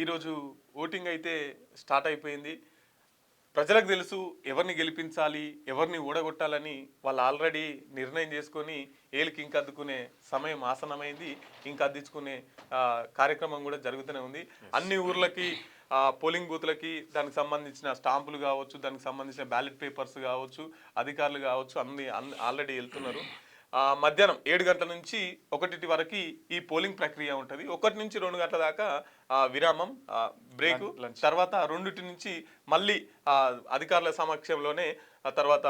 ఈరోజు ఓటింగ్ అయితే స్టార్ట్ అయిపోయింది. ప్రజలకు తెలుసు ఎవరిని గెలిపించాలి, ఎవరిని ఓడగొట్టాలని వాళ్ళు ఆల్రెడీ నిర్ణయం చేసుకొని ఏలికి ఇంకా అద్దుకునే సమయం ఆసనమైంది. ఇంకా అద్దించుకునే కార్యక్రమం కూడా జరుగుతూనే ఉంది. అన్ని ఊర్లకి పోలింగ్ బూత్లకి దానికి సంబంధించిన స్టాంపులు కావచ్చు, దానికి సంబంధించిన బ్యాలెట్ పేపర్స్ కావచ్చు, అధికారులు కావచ్చు, అన్ని ఆల్రెడీ వెళ్తున్నారు. మధ్యాహ్నం 7 గంటల నుంచి 1 వరకు ఈ పోలింగ్ ప్రక్రియ ఉంటుంది. 1 నుంచి 2 గంటల దాకా విరామం, బ్రేకు. తర్వాత 2 నుంచి మళ్ళీ అధికారుల సమక్షంలోనే తర్వాత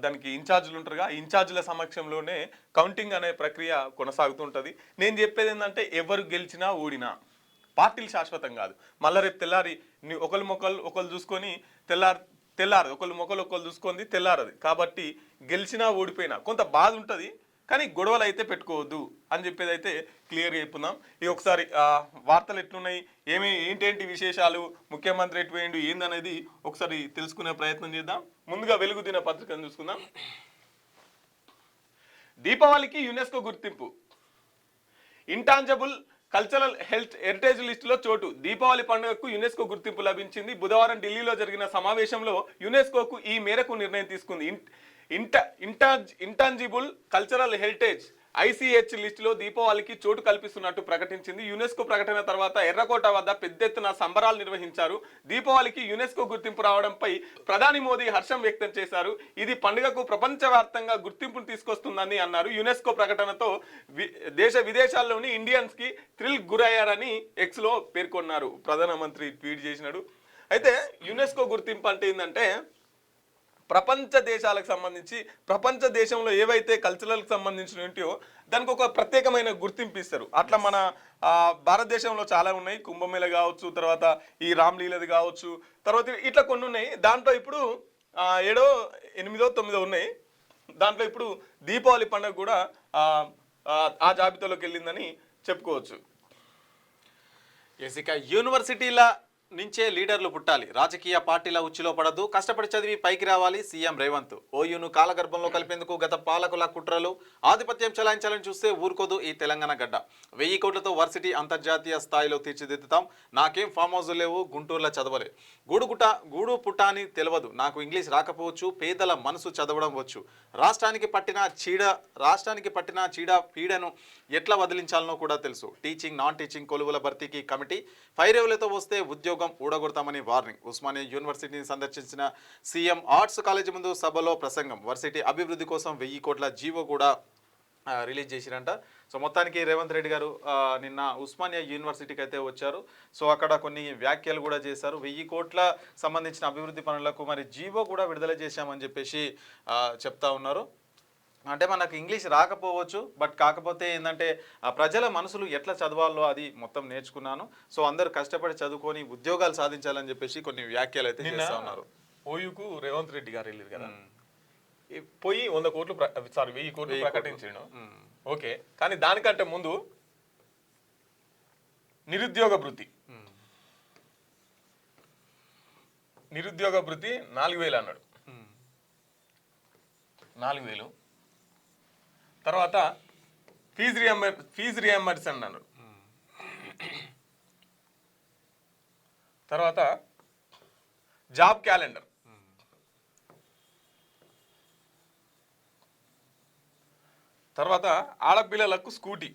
దానికి ఇన్ఛార్జీలు ఉంటారుగా, ఇన్ఛార్జీల సమక్షంలోనే కౌంటింగ్ అనే ప్రక్రియ కొనసాగుతుంటుంది. నేను చెప్పేది ఏంటంటే ఎవరు గెలిచినా ఓడినా పార్టీలు శాశ్వతం కాదు. మళ్ళీ రేపు తెల్లారి ఒకళ్ళు చూసుకొని తెల్లారదు, ఒకళ్ళు చూసుకొని తెల్లారది. కాబట్టి గెలిచినా ఓడిపోయినా కొంత బాధ ఉంటుంది, కానీ గొడవలు అయితే పెట్టుకోవద్దు అని చెప్పేది అయితే క్లియర్గా చెప్పుకుందాం. ఈ ఒకసారి వార్తలు ఎట్లున్నాయి, ఏంటేంటి విశేషాలు, ముఖ్యమంత్రి ఎటు పోయిండు ఏందనేది ఒకసారి తెలుసుకునే ప్రయత్నం చేద్దాం. ముందుగా వెలుగు దిన పత్రికను చూసుకుందాం. దీపావళికి యునెస్కో గుర్తింపు, ఇంటాంజబుల్ కల్చరల్ హెరిటేజ్ లిస్టులో చోటు. దీపావళి పండుగకు యునెస్కో గుర్తింపు లభించింది. బుధవారం ఢిల్లీలో జరిగిన సమావేశంలో యునెస్కోకు ఈ మేరకు నిర్ణయం తీసుకుంది. ఇంటాంజిబుల్ కల్చరల్ హెరిటేజ్ ICH లిస్టులో దీపావళికి చోటు కల్పిస్తున్నట్టు ప్రకటించింది. యునెస్కో ప్రకటన తర్వాత ఎర్రకోట వద్ద పెద్ద ఎత్తున సంబరాలు నిర్వహించారు. దీపావళికి యునెస్కో గుర్తింపు రావడంపై ప్రధాని మోదీ హర్షం వ్యక్తం చేశారు. ఇది పండుగకు ప్రపంచవ్యాప్తంగా గుర్తింపును తీసుకొస్తుందని అన్నారు. యునెస్కో ప్రకటనతో దేశ విదేశాల్లోని ఇండియన్స్ కి థ్రిల్ గురయ్యారని ఎక్స్ లో పేర్కొన్నారు. ప్రధానమంత్రి ట్వీట్ చేసినాడు. అయితే యునెస్కో గుర్తింపు అంటే ఏంటంటే ప్రపంచ దేశాలకు సంబంధించి ప్రపంచ దేశంలో ఏవైతే కల్చరల్కి సంబంధించినవో దానికి ఒక ప్రత్యేకమైన గుర్తింపు ఇస్తారు. అట్లా మన భారతదేశంలో చాలా ఉన్నాయి. కుంభమేళ కావచ్చు, తర్వాత ఈ రామ్లీలది కావచ్చు, తర్వాత ఇట్లా కొన్ని ఉన్నాయి. దాంట్లో ఇప్పుడు 7, 8, 9 ఉన్నాయి. దాంట్లో ఇప్పుడు దీపావళి పండుగ కూడా ఆ జాబితాలోకి వెళ్ళిందని చెప్పుకోవచ్చు. ఇక యూనివర్సిటీల నుంచే లీడర్లు పుట్టాలి, రాజకీయ పార్టీల ఉచ్చులో పడద్దు, కష్టపడి చదివి పైకి రావాలి సీఎం రేవంత్. ఓయూను కాలగర్భంలో కలిపేందుకు గత పాలకుల కుట్రలు, ఆధిపత్యం చెలాయించాలని చూస్తే ఊరుకోదు ఈ తెలంగాణ గడ్డ. 1000 కోట్లతో వర్సిటీ అంతర్జాతీయ స్థాయిలో తీర్చిదిద్దుతాం, నాకేం ఫామ్ హౌస్ లేవు, గుంటూరులో చదవలే, గూడు పుట్ట అని తెలియదు, నాకు ఇంగ్లీష్ రాకపోవచ్చు, పేదల మనసు చదవడం వచ్చు, రాష్ట్రానికి పట్టిన చీడ పీడను ఎట్లా వదిలించాలనో కూడా తెలుసు. టీచింగ్ నాన్ టీచింగ్ కొలువుల భర్తీకి కమిటీ, ఫైరేవులతో వస్తే ఉద్యోగం ఊడగొడతామని వార్నింగ్. ఉస్మానియా యూనివర్సిటీని సందర్శించిన సీఎం ఆర్ట్స్ కాలేజీ ముందు సభలో ప్రసంగం. వర్సిటీ అభివృద్ధి కోసం 1000 కోట్ల జీవో కూడా రిలీజ్ చేసిరంట. సో మొత్తానికి రేవంత్ రెడ్డి గారు నిన్న ఉస్మానియా యూనివర్సిటీకి అయితే వచ్చారు. సో అక్కడ కొన్ని వ్యాఖ్యలు కూడా చేశారు. 1000 కోట్ల సంబంధించిన అభివృద్ధి పనులకు మరి జీవో కూడా విడుదల చేశామని చెప్పేసి చెప్తా ఉన్నారు. అంటే మనకు ఇంగ్లీష్ రాకపోవచ్చు, బట్ కాకపోతే ఏంటంటే ప్రజల మనసులు ఎట్లా చదవాలో అది మొత్తం నేర్చుకున్నాను. సో అందరూ కష్టపడి చదువుకొని ఉద్యోగాలు సాధించాలని చెప్పేసి కొన్ని వ్యాఖ్యలు అయితే చేస్తా ఉన్నారు. ఓయూకు రేవంత్ రెడ్డి గారు వెళ్ళారు కదా, పోయి 100 కోట్లు 1000 కోట్లు ప్రకటించాడు. ఓకే, కానీ దానికంటే ముందు నిరుద్యోగ భృతి 4000 అన్నాడు. 4000 తర్వాత ఫీజు రియంబర్స్ అన్నాడు. తర్వాత జాబ్ క్యాలెండర్, తర్వాత ఆడపిల్లలకు స్కూటీ.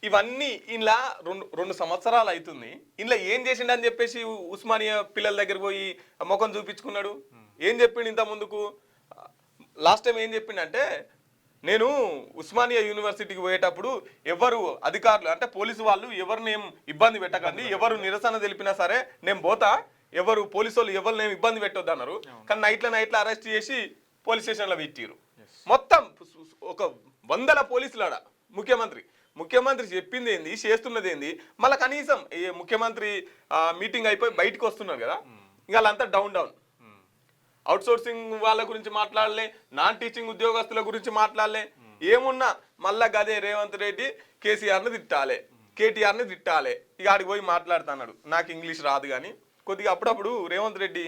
ఇవన్నీ ఇలా 2 సంవత్సరాలు అవుతుంది. ఇలా ఏం చేసిండని చెప్పేసి ఉస్మానియా పిల్లల దగ్గర పోయి ముఖం చూపించుకున్నాడు. ఏం చెప్పిండు ఇంత ముందుకు? లాస్ట్ టైం ఏం చెప్పిండంటే, నేను ఉస్మానియా యూనివర్సిటీకి పోయేటప్పుడు ఎవరు అధికారులు అంటే పోలీసు వాళ్ళు ఎవరిని ఏం ఇబ్బంది పెట్టకండి, ఎవరు నిరసన తెలిపినా సరే నేను పోతా, ఎవరు పోలీసు వాళ్ళు ఎవరిని ఏం ఇబ్బంది పెట్టొద్దు అన్నారు. కానీ నైట్లో అరెస్ట్ చేసి పోలీస్ స్టేషన్లో పెట్టిరు. మొత్తం ఒక 100 పోలీసులాడ. ముఖ్యమంత్రి చెప్పింది ఏంది, చేస్తున్నది ఏంది. మళ్ళీ కనీసం ముఖ్యమంత్రి మీటింగ్ అయిపోయి బయటకు వస్తున్నారు కదా, ఇంకా వాళ్ళంతా డౌన్. అవుట్సోర్సింగ్ వాళ్ళ గురించి మాట్లాడలే, నాన్ టీచింగ్ ఉద్యోగస్తుల గురించి మాట్లాడలే. ఏమున్నా మళ్ళా గదే రేవంత్ రెడ్డి కేసీఆర్ని తిట్టాలి, కేటీఆర్ని తిట్టాలి. ఇక ఆడికి పోయి మాట్లాడుతున్నాడు, నాకు ఇంగ్లీష్ రాదు. కానీ కొద్దిగా అప్పుడప్పుడు రేవంత్ రెడ్డి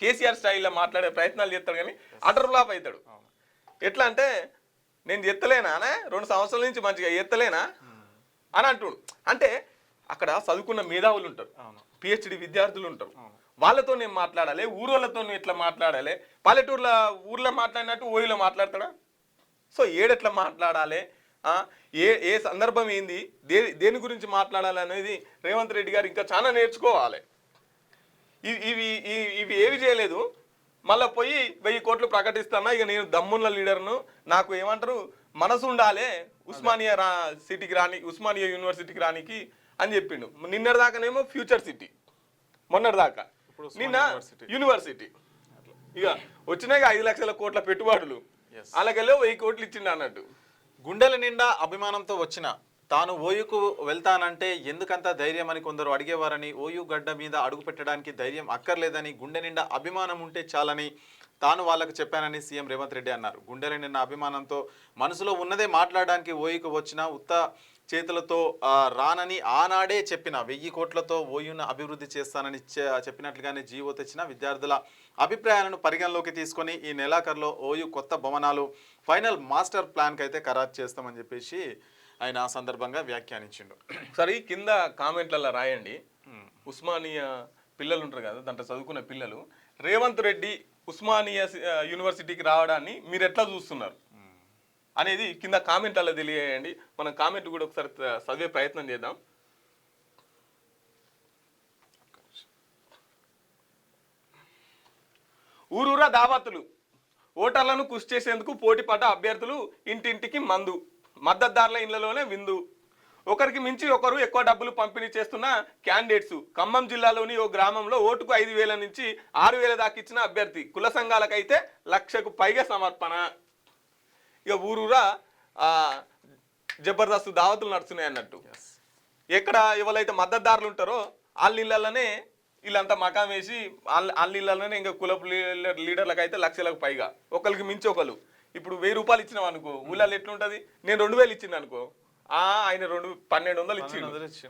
కేసీఆర్ స్టైల్లో మాట్లాడే ప్రయత్నాలు చేస్తాడు, కానీ అటర్ ఫ్లాప్ అవుతాడు. ఎట్లా అంటే, నేను ఎత్తలేనా 2 సంవత్సరాల నుంచి మంచిగా ఎత్తలేనా, అని అంటుడు. అంటే అక్కడ చదువుకున్న మేధావులు ఉంటారు, పిహెచ్డి విద్యార్థులు ఉంటారు, వాళ్ళతో నేను మాట్లాడాలి, ఊరోళ్ళతో ఎట్లా మాట్లాడాలి, ఊర్లో మాట్లాడినట్టు ఓయిలో మాట్లాడతాడా? సో ఏడెట్లా మాట్లాడాలి, ఏ సందర్భం ఏంది, దేని గురించి మాట్లాడాలి అనేది రేవంత్ రెడ్డి గారు ఇంకా చాలా నేర్చుకోవాలి. ఇవి ఏవి చేయలేదు. మళ్ళీ పోయి 1000 కోట్లు ప్రకటిస్తానా, ఇక నేను దమ్మున్న లీడర్ను, నాకు ఏమంటారు మనసు ఉండాలి ఉస్మానియా సిటీకి రాని, ఉస్మానియా యూనివర్సిటీకి రానికి అని చెప్పిండు. నిన్నటి దాకానేమో ఫ్యూచర్ సిటీ, మొన్నటి దాకా నిన్న యూనివర్సిటీ. ఇక వచ్చినాయి 5 లక్షల కోట్ల పెట్టుబడులు, అలాగెళ్ళో 1000 కోట్లు ఇచ్చిండు అన్నట్టు. గుండెల నిండా అభిమానంతో వచ్చిన తాను ఓయూకు వెళ్తానంటే ఎందుకంత ధైర్యం అని కొందరు అడిగేవారని, ఓయూ గడ్డ మీద అడుగు పెట్టడానికి ధైర్యం అక్కర్లేదని, గుండె నిండా అభిమానం ఉంటే చాలని తాను వాళ్ళకు చెప్పానని సీఎం రేవంత్ రెడ్డి అన్నారు. గుండెల నిండా అభిమానంతో మనసులో ఉన్నదే మాట్లాడడానికి ఓయూకు వచ్చిన ఉత్త చేతులతో రానని ఆనాడే చెప్పిన 1000 కోట్లతో ఓయూను అభివృద్ధి చేస్తానని చెప్పినట్లుగానే జీవో తెచ్చిన విద్యార్థుల అభిప్రాయాలను పరిగణలోకి తీసుకొని ఈ నెలాఖరులో ఓయూ కొత్త భవనాలు ఫైనల్ మాస్టర్ ప్లాన్కి అయితే ఖరారు చేస్తామని చెప్పేసి ఆయన ఆ సందర్భంగా వ్యాఖ్యానించిండు. సరే కింద కామెంట్లలో రాయండి, ఉస్మానియా పిల్లలు ఉంటారు కదా, దాంట్లో చదువుకున్న పిల్లలు రేవంత్ రెడ్డి ఉస్మానియా యూనివర్సిటీకి రావడాన్ని మీరు ఎట్లా చూస్తున్నారు అనేది కింద కామెంట్లలో తెలియజేయండి. మనం కామెంట్ కూడా ఒకసారి చదివే ప్రయత్నం చేద్దాం. ఊరూరా దావతులు, ఓటర్లను కృషి చేసేందుకు పోటీపడ్డ అభ్యర్థులు ఇంటింటికి మందు, మద్దతుదారుల ఇళ్లలోనే విందు, ఒకరికి మించి ఒకరు ఎక్కువ డబ్బులు పంపిణీ చేస్తున్న క్యాండిడేట్స్. ఖమ్మం జిల్లాలోని ఓ గ్రామంలో ఓటుకు 5,000 నుంచి 6,000 దాకా ఇచ్చిన అభ్యర్థి, కుల సంఘాలకైతే 1,00,000కు పైగా సమర్పణ. ఇక ఊరూరా జబర్దస్త్ దావతులు నడుస్తున్నాయి అన్నట్టు. ఎక్కడ ఎవరైతే మద్దతుదారులు ఉంటారో వాళ్ళ ఇళ్ళలోనే వీళ్ళంతా మకాం వేసి వాళ్ళ ఇళ్ళలోనే ఇంకా కులపు లీడర్లకు అయితే 1,00,000లకు పైగా, ఒకరికి మించి ఒకరు. ఇప్పుడు 1000 రూపాయలు ఇచ్చినాం అనుకో, ఊళ్ళల్లో ఎట్లుంటది, నేను 2,000 ఇచ్చింది అనుకో, ఆయన 1,200 ఇచ్చిండు,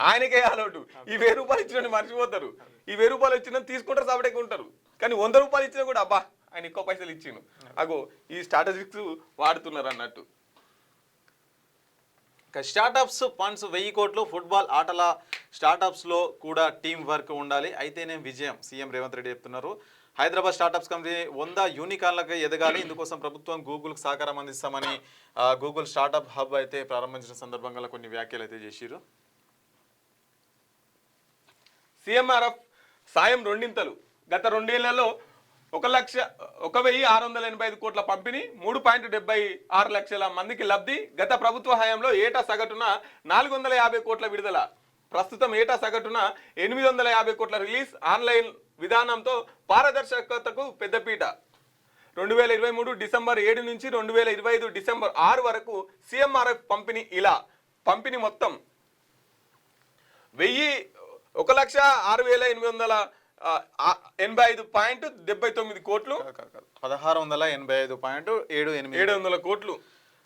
ఆయనకే అలౌటు. ఈ 1000 రూపాయలు ఇచ్చిన మర్చిపోతారు, ఈ 1000 రూపాయలు ఇచ్చిన తీసుకుంటారు, సపరేట్గా ఉంటారు. కానీ 100 రూపాయలు ఇచ్చినా కూడా అబ్బా ఆయన ఎక్కువ పైసలు ఇచ్చిండు, అగో ఈ స్ట్రాటజిక్స్ వాడుతున్నారు అన్నట్టు. స్టార్టప్స్ ఫండ్స్ 1000 కోట్లు, ఫుట్బాల్ ఆటల స్టార్టప్స్లో కూడా టీం వర్క్ ఉండాలి, అయితేనే విజయం, సీఎం రేవంత్ రెడ్డి చెప్తున్నారు. హైదరాబాద్ స్టార్టప్స్ కంపెనీ 100 యూనికాన్లకు ఎదగాలి, ఇందుకోసం ప్రభుత్వం గూగుల్కి సహకారం అందిస్తామని గూగుల్ స్టార్టప్ హబ్ అయితే ప్రారంభించిన సందర్భంగా కొన్ని వ్యాఖ్యలు అయితే చేసిరు. సీఎంఆర్ఎఫ్ సాయం రెండింతలు, గత 2 ఏళ్లలో 1,685 కోట్ల పంపిణీ, 3.76 లక్షల మందికి లబ్ధి. గత ప్రభుత్వ హయాంలో ఏటా సగటున 450 కోట్ల విడుదల, ప్రస్తుతం ఏటా సగటున 850 కోట్ల రిలీజ్. ఆన్లైన్ విధానంతో పారదర్శకతకు పెద్దపీట. 2023 డిసెంబర్ 7 నుంచి 2025 డిసెంబర్ 6 వరకు సీఎంఆర్ఎఫ్ పంపిణీ ఇలా. పంపిణీ మొత్తం 1,06,885.79 కోట్లు, 1,685.78 కోట్లు.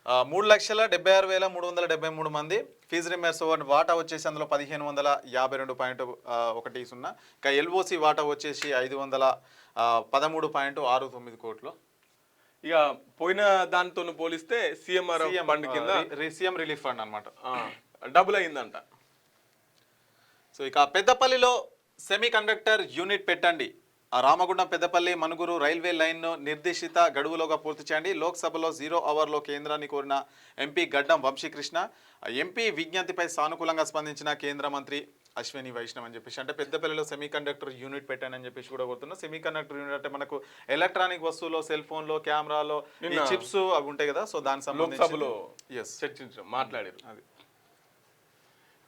3,76,373 మంది. ఫీజు రిమర్స్మెంట్ వాటా వచ్చేసి అందులో 1,552.10. ఇంకా ఎల్ఓసి వాటా వచ్చేసి 513.69 కోట్లు. ఇక పోయిన దానితో పోలిస్తే సీఎంఆర్ఎఫ్ ఫండ్ కింద సీఎం రిలీఫ్ ఫండ్ అనమాట డబుల్ అయిందంట. సో ఇక పెద్దపల్లిలో సెమీ కండక్టర్ యూనిట్ పెట్టండి, రామగుండం పెద్దపల్లి మనుగురు రైల్వే లైన్ను నిర్దేశిత గడువులోగా పూర్తి చేయండి. లోక్సభలో 0 అవర్లో కేంద్రాన్ని కోరిన ఎంపీ గడ్డం వంశీకృష్ణ. ఎంపీ విజ్ఞప్తిపై సానుకూలంగా స్పందించిన కేంద్ర మంత్రి అశ్విని వైష్ణవ్ అని చెప్పేసి, అంటే పెద్దపల్లిలో సెమీ కండక్టర్ యూనిట్ పెట్టాను అని చెప్పేసి కూడా కోరుతున్నా. సెమీ కండక్టర్ యూనిట్ అంటే మనకు ఎలక్ట్రానిక్ వస్తువులో, సెల్ ఫోన్లో, కెమెరాలో చిప్స్ అవి ఉంటాయి కదా, సో దానికి సంబంధించి మాట్లాడారు. అది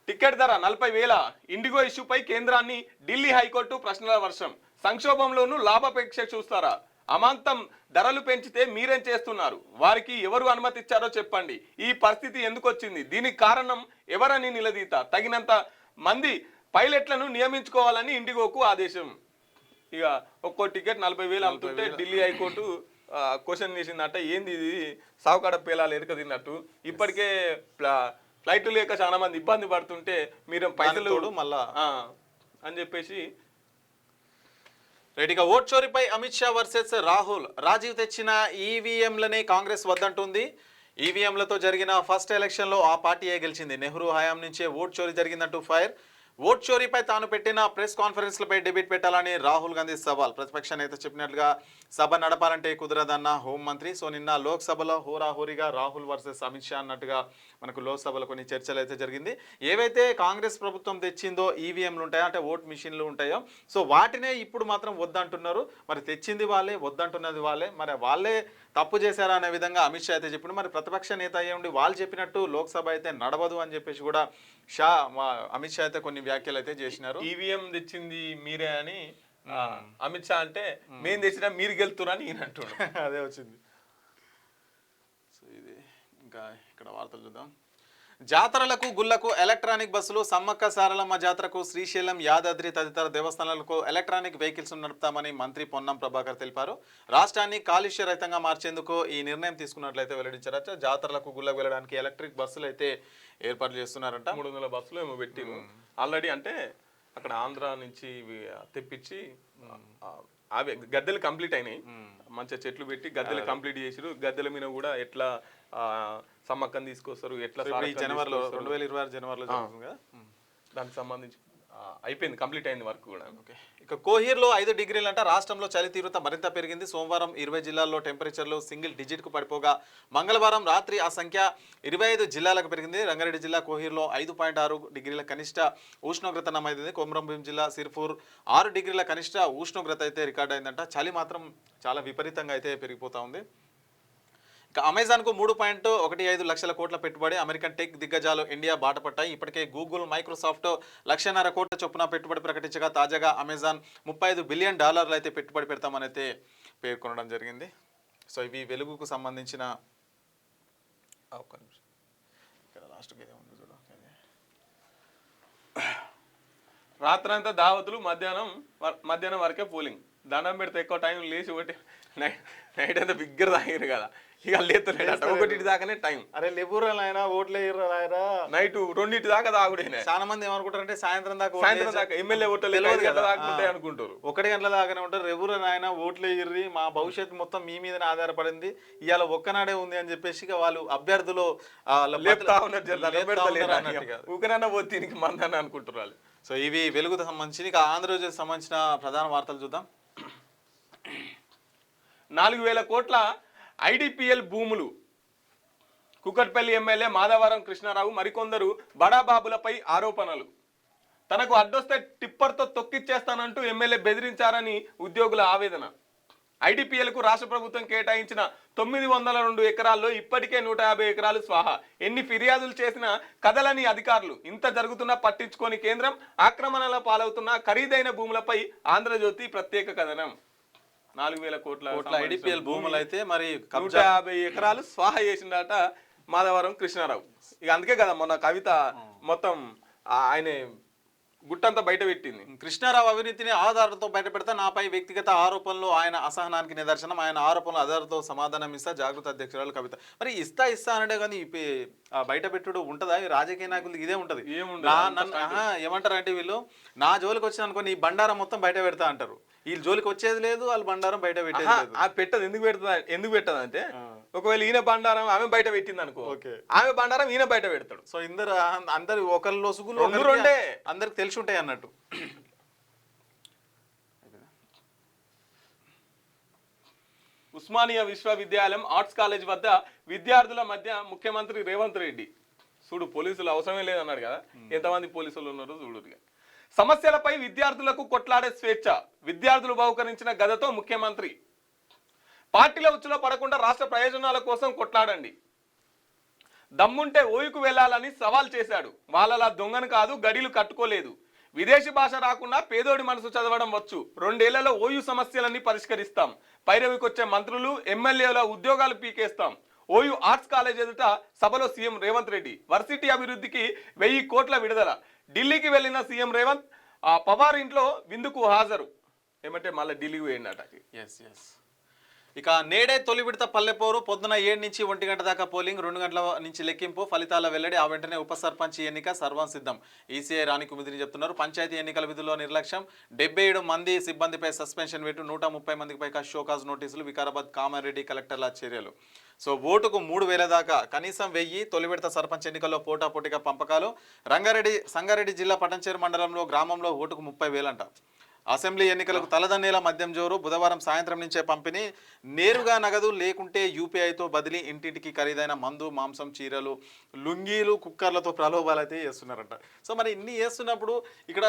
టికెట్ ధర 40,000, ఇండిగో ఇష్యూపై కేంద్రాన్ని ఢిల్లీ హైకోర్టు ప్రశ్నల వర్షం. సంక్షోభంలోనూ లాభాపేక్ష చూస్తారా, అమాంతం ధరలు పెంచితే మీరేం చేస్తున్నారు, వారికి ఎవరు అనుమతి ఇచ్చారో చెప్పండి, ఈ పరిస్థితి ఎందుకు వచ్చింది, దీనికి కారణం ఎవరని నిలదీత, తగినంత మంది పైలట్లను నియమించుకోవాలని ఇండిగోకు ఆదేశం. ఇక ఒక్కో టికెట్ 40,000 అమ్ముతుంటే ఢిల్లీ హైకోర్టు క్వశ్చన్ చేసిందట, ఏంది ఇది సావుకాడ పేలాలు ఎరక తిన్నట్టు, ఇప్పటికే ఫ్లైట్ లేక చాలా మంది ఇబ్బంది పడుతుంటే మీరు పైసలు మళ్ళా అని చెప్పేసి. రైట్గా ఓట్ చోరీపై అమిత్ షా వర్సెస్ రాహుల్. రాజీవ్ తెచ్చిన ఈవీఎంలనే కాంగ్రెస్ వద్దంటుంది. ఈవీఎంలతో జరిగిన ఫస్ట్ ఎలక్షన్లో ఆ పార్టీయే గెలిచింది. నెహ్రూ హయాం నుంచే ఓట్ చోరీ జరిగిందంటూ ఫైర్. ఓట్ చోరీపై తాను పెట్టిన ప్రెస్ కాన్ఫరెన్స్లపై డిబేట్ పెట్టాలని రాహుల్ గాంధీ సవాల్. ప్రతిపక్ష నేత చెప్పినట్లుగా సభ నడపాలంటే కుదరదన్న హోంమంత్రి. సో నిన్న లోక్సభలో హోరాహోరీగా రాహుల్ వర్సెస్ అమిత్ షా అన్నట్టుగా మనకు లోక్సభలో కొన్ని చర్చలు అయితే జరిగింది. ఏవైతే కాంగ్రెస్ ప్రభుత్వం తెచ్చిందో ఈవీఎంలు ఉంటాయో అంటే ఓట్ మిషన్లు ఉంటాయో సో వాటినే ఇప్పుడు మాత్రం వద్దంటున్నారు. మరి తెచ్చింది వాళ్ళే, వద్దంటున్నది వాళ్ళే, మరి వాళ్ళే తప్పు చేశారా అనే విధంగా అమిత్ షా అయితే చెప్పిండు. మరి ప్రతిపక్ష నేత అయ్యి ఉండి వాళ్ళు చెప్పినట్టు లోక్సభ అయితే నడవదు అని చెప్పేసి కూడా అమిత్ షా అయితే కొన్ని వ్యాఖ్యలు అయితే చేసినారు. ఈవీఎం తెచ్చింది మీరే అని అమిత్ షా అంటే మేము తెచ్చినా మీరు గెలుతురని ఈయన అంటున్నాడు. అదే వచ్చింది. సో ఇది ఇంకా ఇక్కడ వార్తలు చూద్దాం. జాతరలకు గుళ్లకు ఎలక్ట్రానిక్ బస్సులు. సమ్మక్క సారలమ్మ జాతరకు శ్రీశైలం, యాదాద్రి తదితర దేవస్థానాలకు ఎలక్ట్రానిక్ వెహికల్స్ నడుపుతామని మంత్రి పొన్నం ప్రభాకర్ తెలిపారు. రాష్ట్రాన్ని కాలుష్య రహితంగా మార్చేందుకు ఈ నిర్ణయం తీసుకున్నట్లయితే వెల్లడించారట. జాతరలకు గుళ్లకు వెళ్ళడానికి ఎలక్ట్రిక్ బస్సులు అయితే ఏర్పాటు చేస్తున్నారంట. 300 బస్సులు ఏమో పెట్టి ఆల్రెడీ అంటే అక్కడ ఆంధ్ర నుంచి తెప్పించి అవి గద్దెలు కంప్లీట్ అయినాయి. మంచిగా చెట్లు పెట్టి గద్దెలు కంప్లీట్ చేసిరు. గద్దెల మీద కూడా ఎట్లా సమ్మక్కని తీసుకొస్తారు, ఎట్లా జనవరిలో 2026 జనవరిలో జరుగుతుంది కదా, దానికి సంబంధించి అయిపోయింది, కంప్లీట్ అయింది వర్క్ కూడా. ఓకే. ఇక కోహీర్లో 5 డిగ్రీలు అంట. రాష్ట్రంలో చలి తీవ్రత మరింత పెరిగింది. సోమవారం 20 జిల్లాల్లో టెంపరేచర్లు సింగిల్ డిజిట్కు పడిపోగా మంగళవారం రాత్రి ఆ సంఖ్య 25 జిల్లాలకు పెరిగింది. రంగారెడ్డి జిల్లా కోహీర్లో 5.6 డిగ్రీల కనిష్ట ఉష్ణోగ్రత నమోదైంది. కొమరంభీం జిల్లా సిర్పూర్ 6 డిగ్రీల కనిష్ట ఉష్ణోగ్రత అయితే రికార్డ్ అయిందంట. చలి మాత్రం చాలా విపరీతంగా అయితే పెరిగిపోతా ఉంది. ఇక అమెజాన్కు 3.15 లక్షల కోట్ల పెట్టుబడి. అమెరికన్ టెక్ దిగ్గజాలు ఇండియా బాట పట్టాయి. ఇప్పటికే గూగుల్, మైక్రోసాఫ్ట్ 1.5 కోట్ల చొప్పున పెట్టుబడి ప్రకటించగా తాజాగా అమెజాన్ $35 బిలియన్ అయితే పెట్టుబడి పెడతామని అయితే పేర్కొనడం జరిగింది. సో ఇవి వెలుగుకు సంబంధించిన ఇక్కడ లాస్ట్కి ఏముంది చూడ. రాత్రంతా దావతులు, మధ్యాహ్నం వరకే పోలింగ్. దండం పెడితే ఎక్కువ టైం లేచి ఒకటి నైట్ అంతా బిగ్గర తాగారు కదా, ఇక లేతలేడు. 1 దాకానే టైం. అరే లేబురల్ ఆయన ఓట్లే ఆయన నైట్ 2 దాకా తాగుడే. చాలా మంది ఏమనుకుంటారంటే సాయంత్రం దాకా ఎమ్మెల్యే ఓట్లు అనుకుంటారు. 1 గంటల దాకానే ఉంటారు. రెబురల్ ఆయన ఓట్లే ఇర్రి మా భవిష్యత్తు మొత్తం మీ మీదనే ఆధారపడింది, ఇవాళ ఒక్కనాడే ఉంది అని చెప్పేసి వాళ్ళు అభ్యర్థులు ఊకనన్నా పోతే మందని అనుకుంటారు వాళ్ళు. సో ఇవి వెలుగుకు సంబంధించి. ఇక ఆంధ్రజ్యోతికి సంబంధించిన ప్రధాన వార్తలు చూద్దాం. 4,000 కోట్ల ఐడిపిఎల్ భూములు. కుకట్పల్లి ఎమ్మెల్యే మాధవరం కృష్ణారావు మరికొందరు బడాబాబులపై ఆరోపణలు. తనకు అడ్డొస్తే టిప్పర్తో తొక్కిచ్చేస్తానంటూ ఎమ్మెల్యే బెదిరించారని ఉద్యోగుల ఆవేదన. ఐడిపిఎల్కు రాష్ట్ర ప్రభుత్వం కేటాయించిన 902 ఎకరాల్లో ఇప్పటికే 150 ఎకరాలు స్వాహా. ఎన్ని ఫిర్యాదులు చేసినా కదలని అధికారులు. ఇంత జరుగుతున్నా పట్టించుకొని కేంద్రం. ఆక్రమణల పాలవుతున్న ఖరీదైన భూములపై ఆంధ్రజ్యోతి ప్రత్యేక కథనం. 4,000 కోట్ల ఐడిపిఎల్ భూములు అయితే మరి 150 ఎకరాలు స్వాహా చేసిందట మాధవరం కృష్ణారావు. ఇక అందుకే కదా మొన్న కవిత మొత్తం ఆయన గుట్టంతా బయట పెట్టింది. కృష్ణారావు అవినీతిని ఆధారంతో బయట పెడతా, నాపై వ్యక్తిగత ఆరోపణలు ఆయన అసహనానికి నిదర్శనం. ఆయన ఆరోపణలు ఆధారంతో సమాధానం ఇస్తా జాగృత అధ్యక్షురాలు కవిత. మరి ఇస్తా అంటే కానీ బయట పెట్టుడు ఉంటుందా? రాజకీయ నాయకులు ఇదే ఉంటది. ఏమంటారు అంటే వీళ్ళు నా జోలికి వచ్చిన అనుకో నీ బండారం మొత్తం బయట పెడతా అంటారు. వీళ్ళు జోలికి వచ్చేది లేదు, వాళ్ళు బండారం బయట పెట్టేది లేదు. పెట్టదు. ఎందుకు పెట్టదు అంటే ఒకవేళ ఈయన బండారం ఆమె బయట పెట్టింది అనుకో, ఆమె బండారం ఈయన బయట పెడతాడు. సో అందరు ఒకరి లొసుగులు అందరికి తెలిసి ఉంటాయి అన్నట్టు. ఉస్మానియా విశ్వవిద్యాలయం ఆర్ట్స్ కాలేజ్ వద్ద విద్యార్థుల మధ్య ముఖ్యమంత్రి రేవంత్ రెడ్డి చూడు పోలీసులు అవసరమే లేదన్నాడు కదా, ఎంతమంది పోలీసులు ఉన్నారో చూడుగా. సమస్యలపై విద్యార్థులకు కొట్లాడే స్వేచ్ఛ. విద్యార్థులు బహుకరించిన గదతో ముఖ్యమంత్రి. పార్టీల ఉచ్చులో పడకుండా రాష్ట్ర ప్రయోజనాల కోసం కొట్లాడండి. దమ్ముంటే ఓయుకు వెళ్లాలని సవాల్ చేశాడు. వాళ్ళలా దొంగను కాదు, గడిలు కట్టుకోలేదు. విదేశీ భాష రాకుండా పేదోడి మనసు చదవడం వచ్చు. 2 ఏళ్లలో ఓయు సమస్యలన్నీ పరిష్కరిస్తాం. పైరవికొచ్చే మంత్రులు, ఎమ్మెల్యేల ఉద్యోగాలు పీకేస్తాం. ఓయు ఆర్ట్స్ కాలేజ్ ఎదుట సభలో సీఎం రేవంత్ రెడ్డి. వర్సిటీ అభివృద్ధికి 1000 కోట్ల విడుదల. ఢిల్లీకి వెళ్లిన సీఎం రేవంత్ పవార్ ఇంట్లో విందుకు హాజరు. ఏమంటే మళ్ళీ ఢిల్లీకి పోయిందట. ఇక నేడే తొలి విడత పల్లెపోరు పొద్దున 7 నుంచి 1 గంట దాకా పోలింగ్ 2 గంటల నుంచి లెక్కింపు ఫలితాల వెల్లడి ఆ వెంటనే ఉప సర్పంచ్ ఎన్నిక సర్వం సిద్ధం ఈసీఐ రాణి కుమిదిని చెప్తున్నారు పంచాయతీ ఎన్నికల విధుల్లో నిర్లక్ష్యం 77 మంది సిబ్బందిపై సస్పెన్షన్ వేటు 130 మందికి పైగా షోకాజ్ నోటీసులు వికారాబాద్ కామారెడ్డి కలెక్టర్ల చర్యలు సో ఓటుకు 3000 దాకా కనీసం 1000 తొలి విడత సర్పంచ్ ఎన్నికల్లో పోటాపోటీగా పంపకాలు సంగారెడ్డి జిల్లా పటంచేరు మండలంలో గ్రామంలో ఓటుకు 30,000 అంట అసెంబ్లీ ఎన్నికలకు తలదన్నేల మద్యం జోరు బుధవారం సాయంత్రం నుంచే పంపిణీ నేరుగా నగదు లేకుంటే యూపీఐతో బదిలీ ఇంటింటికి ఖరీదైన మందు మాంసం చీరలు లుంగీలు కుక్కర్లతో ప్రలోభాలు అయితే చేస్తున్నారంట సో మరి ఇన్ని చేస్తున్నప్పుడు ఇక్కడ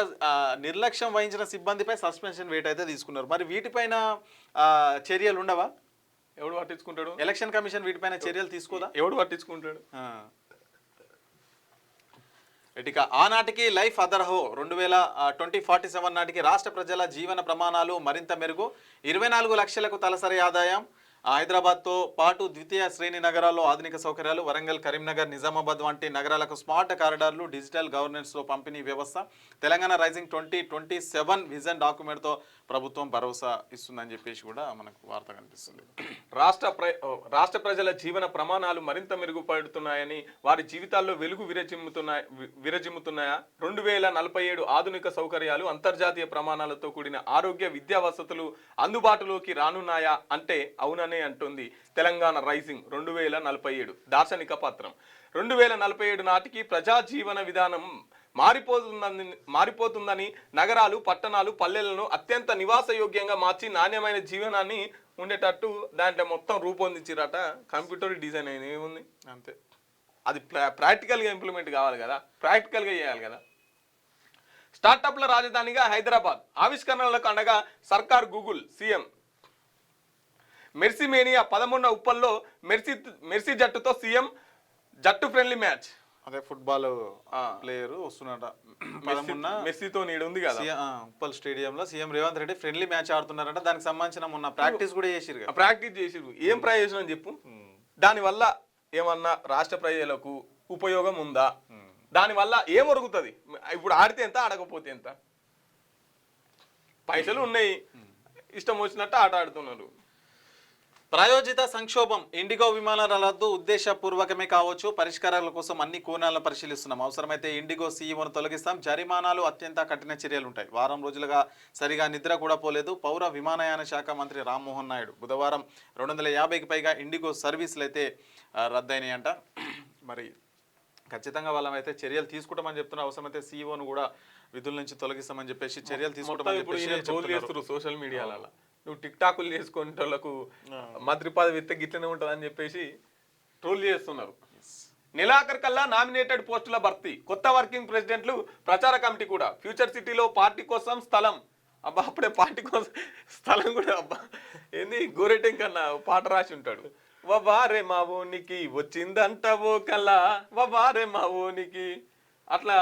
నిర్లక్ష్యం వహించిన సిబ్బందిపై సస్పెన్షన్ వేట్ అయితే తీసుకున్నారు మరి వీటిపైన చర్యలు ఉండవా ఎవడు పట్టించుకుంటాడు ఎలక్షన్ కమిషన్ వీటిపైన చర్యలు తీసుకోదా ఎవడు పట్టించుకుంటాడు ఇక ఆనాటికి లైఫ్ అదర్హో 2047 నాటికి రాష్ట్ర ప్రజల జీవన ప్రమాణాలు మరింత మెరుగు 24 లక్షలకు తలసరి ఆదాయం హైదరాబాద్తో పాటు ద్వితీయ శ్రేణి నగరాల్లో ఆధునిక సౌకర్యాలు వరంగల్ కరీంనగర్ నిజామాబాద్ వంటి నగరాలకు స్మార్ట్ కారిడార్లు డిజిటల్ గవర్నెన్స్లో పంపిణీ వ్యవస్థ తెలంగాణ రైజింగ్ 2027 విజన్ డాక్యుమెంట్తో ప్రభుత్వం భరోసా ఇస్తుందని చెప్పేసి కూడా మనకు వార్త కనిపిస్తుంది రాష్ట్ర ప్రజల జీవన ప్రమాణాలు మరింత మెరుగుపడుతున్నాయని వారి జీవితాల్లో వెలుగు విరజిమ్ముతున్నాయా 2047 ఆధునిక సౌకర్యాలు అంతర్జాతీయ ప్రమాణాలతో కూడిన ఆరోగ్య విద్యా వసతులు అందుబాటులోకి రానున్నాయా అంటే అవుననే అంటుంది తెలంగాణ రైజింగ్ 2047 దార్శనిక పత్రం 2047 నాటికి ప్రజా జీవన విధానం మారిపోతుందని నగరాలు పట్టణాలు పల్లెలను అత్యంత నివాసయోగ్యంగా మార్చి నాణ్యమైన జీవనాన్ని ఉండేటట్టు దాంట్లో మొత్తం రూపొందించిరట కంప్యూటర్ డిజైన్ అయిన ఏముంది అంతే అది ప్రాక్టికల్గా ఇంప్లిమెంట్ కావాలి కదా ప్రాక్టికల్గా చేయాలి కదా స్టార్టప్ల రాజధానిగా హైదరాబాద్ ఆవిష్కరణలకు అండగా సర్కార్ గూగుల్ సీఎం మెర్సీ మేనియా 11వ ఉప్పల్లో మెర్సీ జట్టుతో సీఎం జట్టు ఫ్రెండ్లీ మ్యాచ్ అదే ఫుట్బాల్ ప్లేయర్ వస్తున్నట మెస్సీతో నీడు ఉంది కదా ఉప్పల్ స్టేడియంలో CM Revanth Reddy friendly match ఆడుతున్నారంట దానికి సంబంధించిన మొన్న ప్రాక్టీస్ కూడా చేసిరు ప్రాక్టీస్ చేసిరు ఏం ప్రయోజనం చెప్పు దానివల్ల ఏమన్నా రాష్ట్ర ప్రజలకు ఉపయోగం ఉందా దానివల్ల ఏం ఒరుగుతుంది ఇప్పుడు ఆడితే ఎంత ఆడకపోతే ఎంత పైసలు ఉన్నాయి ఇష్టం వచ్చినట్టు ఆట ఆడుతున్నారు ప్రాయోజిత సంక్షోభం ఇండిగో విమానాల రద్దు ఉద్దేశపూర్వకమే కావచ్చు పరిష్కారాల కోసం అన్ని కోణాలను పరిశీలిస్తున్నాం అవసరమైతే ఇండిగో సీఈఓను తొలగిస్తాం జరిమానాలు అత్యంత కఠిన చర్యలు ఉంటాయి వారం రోజులుగా సరిగా నిద్ర కూడా పోలేదు పౌర విమానయాన శాఖ మంత్రి రామ్మోహన్ నాయుడు బుధవారం 250కి పైగా ఇండిగో సర్వీసులు అయితే రద్దయినాయంట మరి ఖచ్చితంగా వాళ్ళమైతే చర్యలు తీసుకుంటామని చెప్తున్నారు అవసరమైతే సీఈఓను కూడా విధుల నుంచి తొలగిస్తామని చెప్పేసి చర్యలు తీసుకుంటామని చెప్పేసి సోషల్ మీడియాలో నువ్వు టిక్ టాకులు చేసుకునే వాళ్ళకు మంత్రి పదవి ఎత్తే గిట్లనే ఉంటుందని చెప్పేసి ట్రోల్ చేస్తున్నారు నెలాఖరు కల్లా నామినేటెడ్ పోస్టుల భర్తీ కొత్త వర్కింగ్ ప్రెసిడెంట్లు ప్రచార కమిటీ కూడా ఫ్యూచర్ సిటీలో పార్టీ కోసం స్థలం అబ్బా అప్పుడే పార్టీ కోసం స్థలం కూడా అబ్బా ఏంది గోరెటెం కన్నా పాట రాసి ఉంటాడు వవారే మా ఓనికి వచ్చిందంట ఓ కళ వవారే మా ఓనికి అట్లా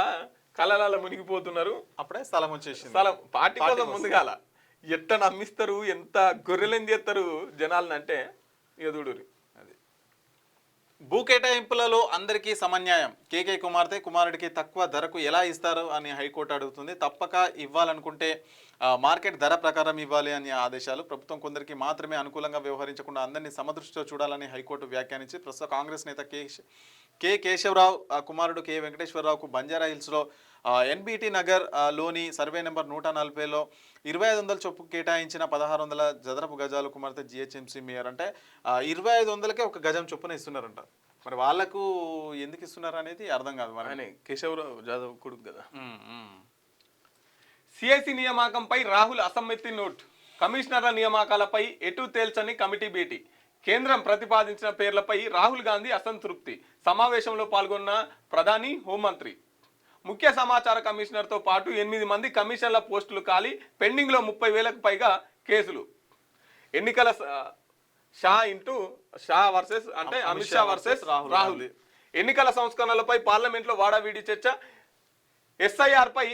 కళలలో మునిగిపోతున్నారు అప్పుడే స్థలం వచ్చేసి స్థలం పార్టీ కోసం ముందుగాల ఎట్ట నమ్మిస్తారు ఎంత గొర్రెలని చేస్తారు జనాలని అంటే ఇక చూడురి అది భూ కేటాయింపులలో అందరికీ సమన్యాయం కేకే కుమారుడికి తక్కువ ధరకు ఎలా ఇస్తారు అని హైకోర్టు అడుగుతుంది తప్పక ఇవ్వాలనుకుంటే మార్కెట్ ధర ప్రకారం ఇవ్వాలి అని ఆదేశాలు ప్రభుత్వం కొందరికి మాత్రమే అనుకూలంగా వ్యవహరించకుండా అందరినీ సమదృష్టితో చూడాలని హైకోర్టు వ్యాఖ్యానించి ప్రస్తుత కాంగ్రెస్ నేత కె కేశవరావు కుమారుడు కె వెంకటేశ్వరరావుకు బంజారా హిల్స్లో ఎన్బిటి నగర్ లోని సర్వే నెంబర్ 140లో 2500 చొప్పు కేటాయించిన 1600 చదరపు గజాలు కుమార్తె జిహెచ్ఎంసీ మేయర్ అంటే 2500కే ఒక గజం చొప్పున ఇస్తున్నారంట మరి వాళ్ళకు ఎందుకు ఇస్తున్నారు అనేది అర్థం కాదు మరి కేశవరావు జాదవ్ కొడుకు కదా సిఐసి నియామకంపై రాహుల్ అసమ్మతి నోట్ కమిషనర్ల నియామకాలపై ఎటు తేల్చని కమిటీ భేటీ కేంద్రం ప్రతిపాదించిన పేర్లపై రాహుల్ గాంధీ అసంతృప్తి సమావేశంలో పాల్గొన్న ప్రధాని హోంమంత్రి ముఖ్య సమాచార కమిషనర్తో పాటు 8 మంది కమిషన్ల పోస్టులు ఖాళీ పెండింగ్లో 30,000కు పైగా కేసులు ఎన్నికల షా వర్సెస్ అంటే అమిత్ షా వర్సెస్ రాహుల్ ఎన్నికల సంస్కరణలపై పార్లమెంట్లో వాడావీడి చర్చ ఎస్ఐఆర్ పై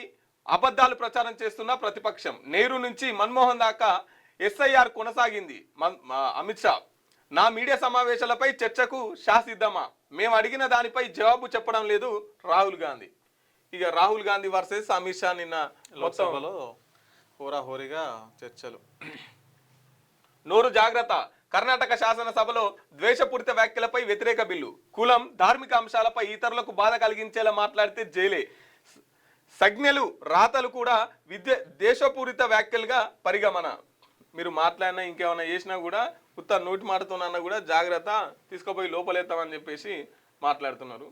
అబద్ధాలు ప్రచారం చేస్తున్న ప్రతిపక్షం నెహ్రూ నుంచి మన్మోహన్ దాకా ఎస్ఐఆర్ కొనసాగింది అమిత్ షా నా మీడియా సమావేశాలపై చర్చకు షా సిద్ధమా మేము అడిగిన దానిపై జవాబు చెప్పడం లేదు రాహుల్ గాంధీ ఇక రాహుల్ గాంధీ వర్సెస్ అమిత్ షా నిన్న లోక్సభలో హోరాహోరీగా చర్చలు నోరు జాగ్రత్త కర్ణాటక శాసనసభలో ద్వేషపూరిత వ్యాఖ్యలపై వ్యతిరేక బిల్లు. కులం, ధార్మిక అంశాలపై ఇతరులకు బాధ కలిగించేలా మాట్లాడితే జైలే. సంజ్ఞలు, రాతలు కూడా దేశపూరిత వ్యాఖ్యలుగా పరిగమన. మీరు మాట్లాడినా ఇంకేమైనా చేసినా కూడా ఉత్త నోటి మాటతోనన్నా కూడా జాగ్రత్త, తీసుకుపోయి లోపలేస్తామని చెప్పేసి మాట్లాడుతున్నారు.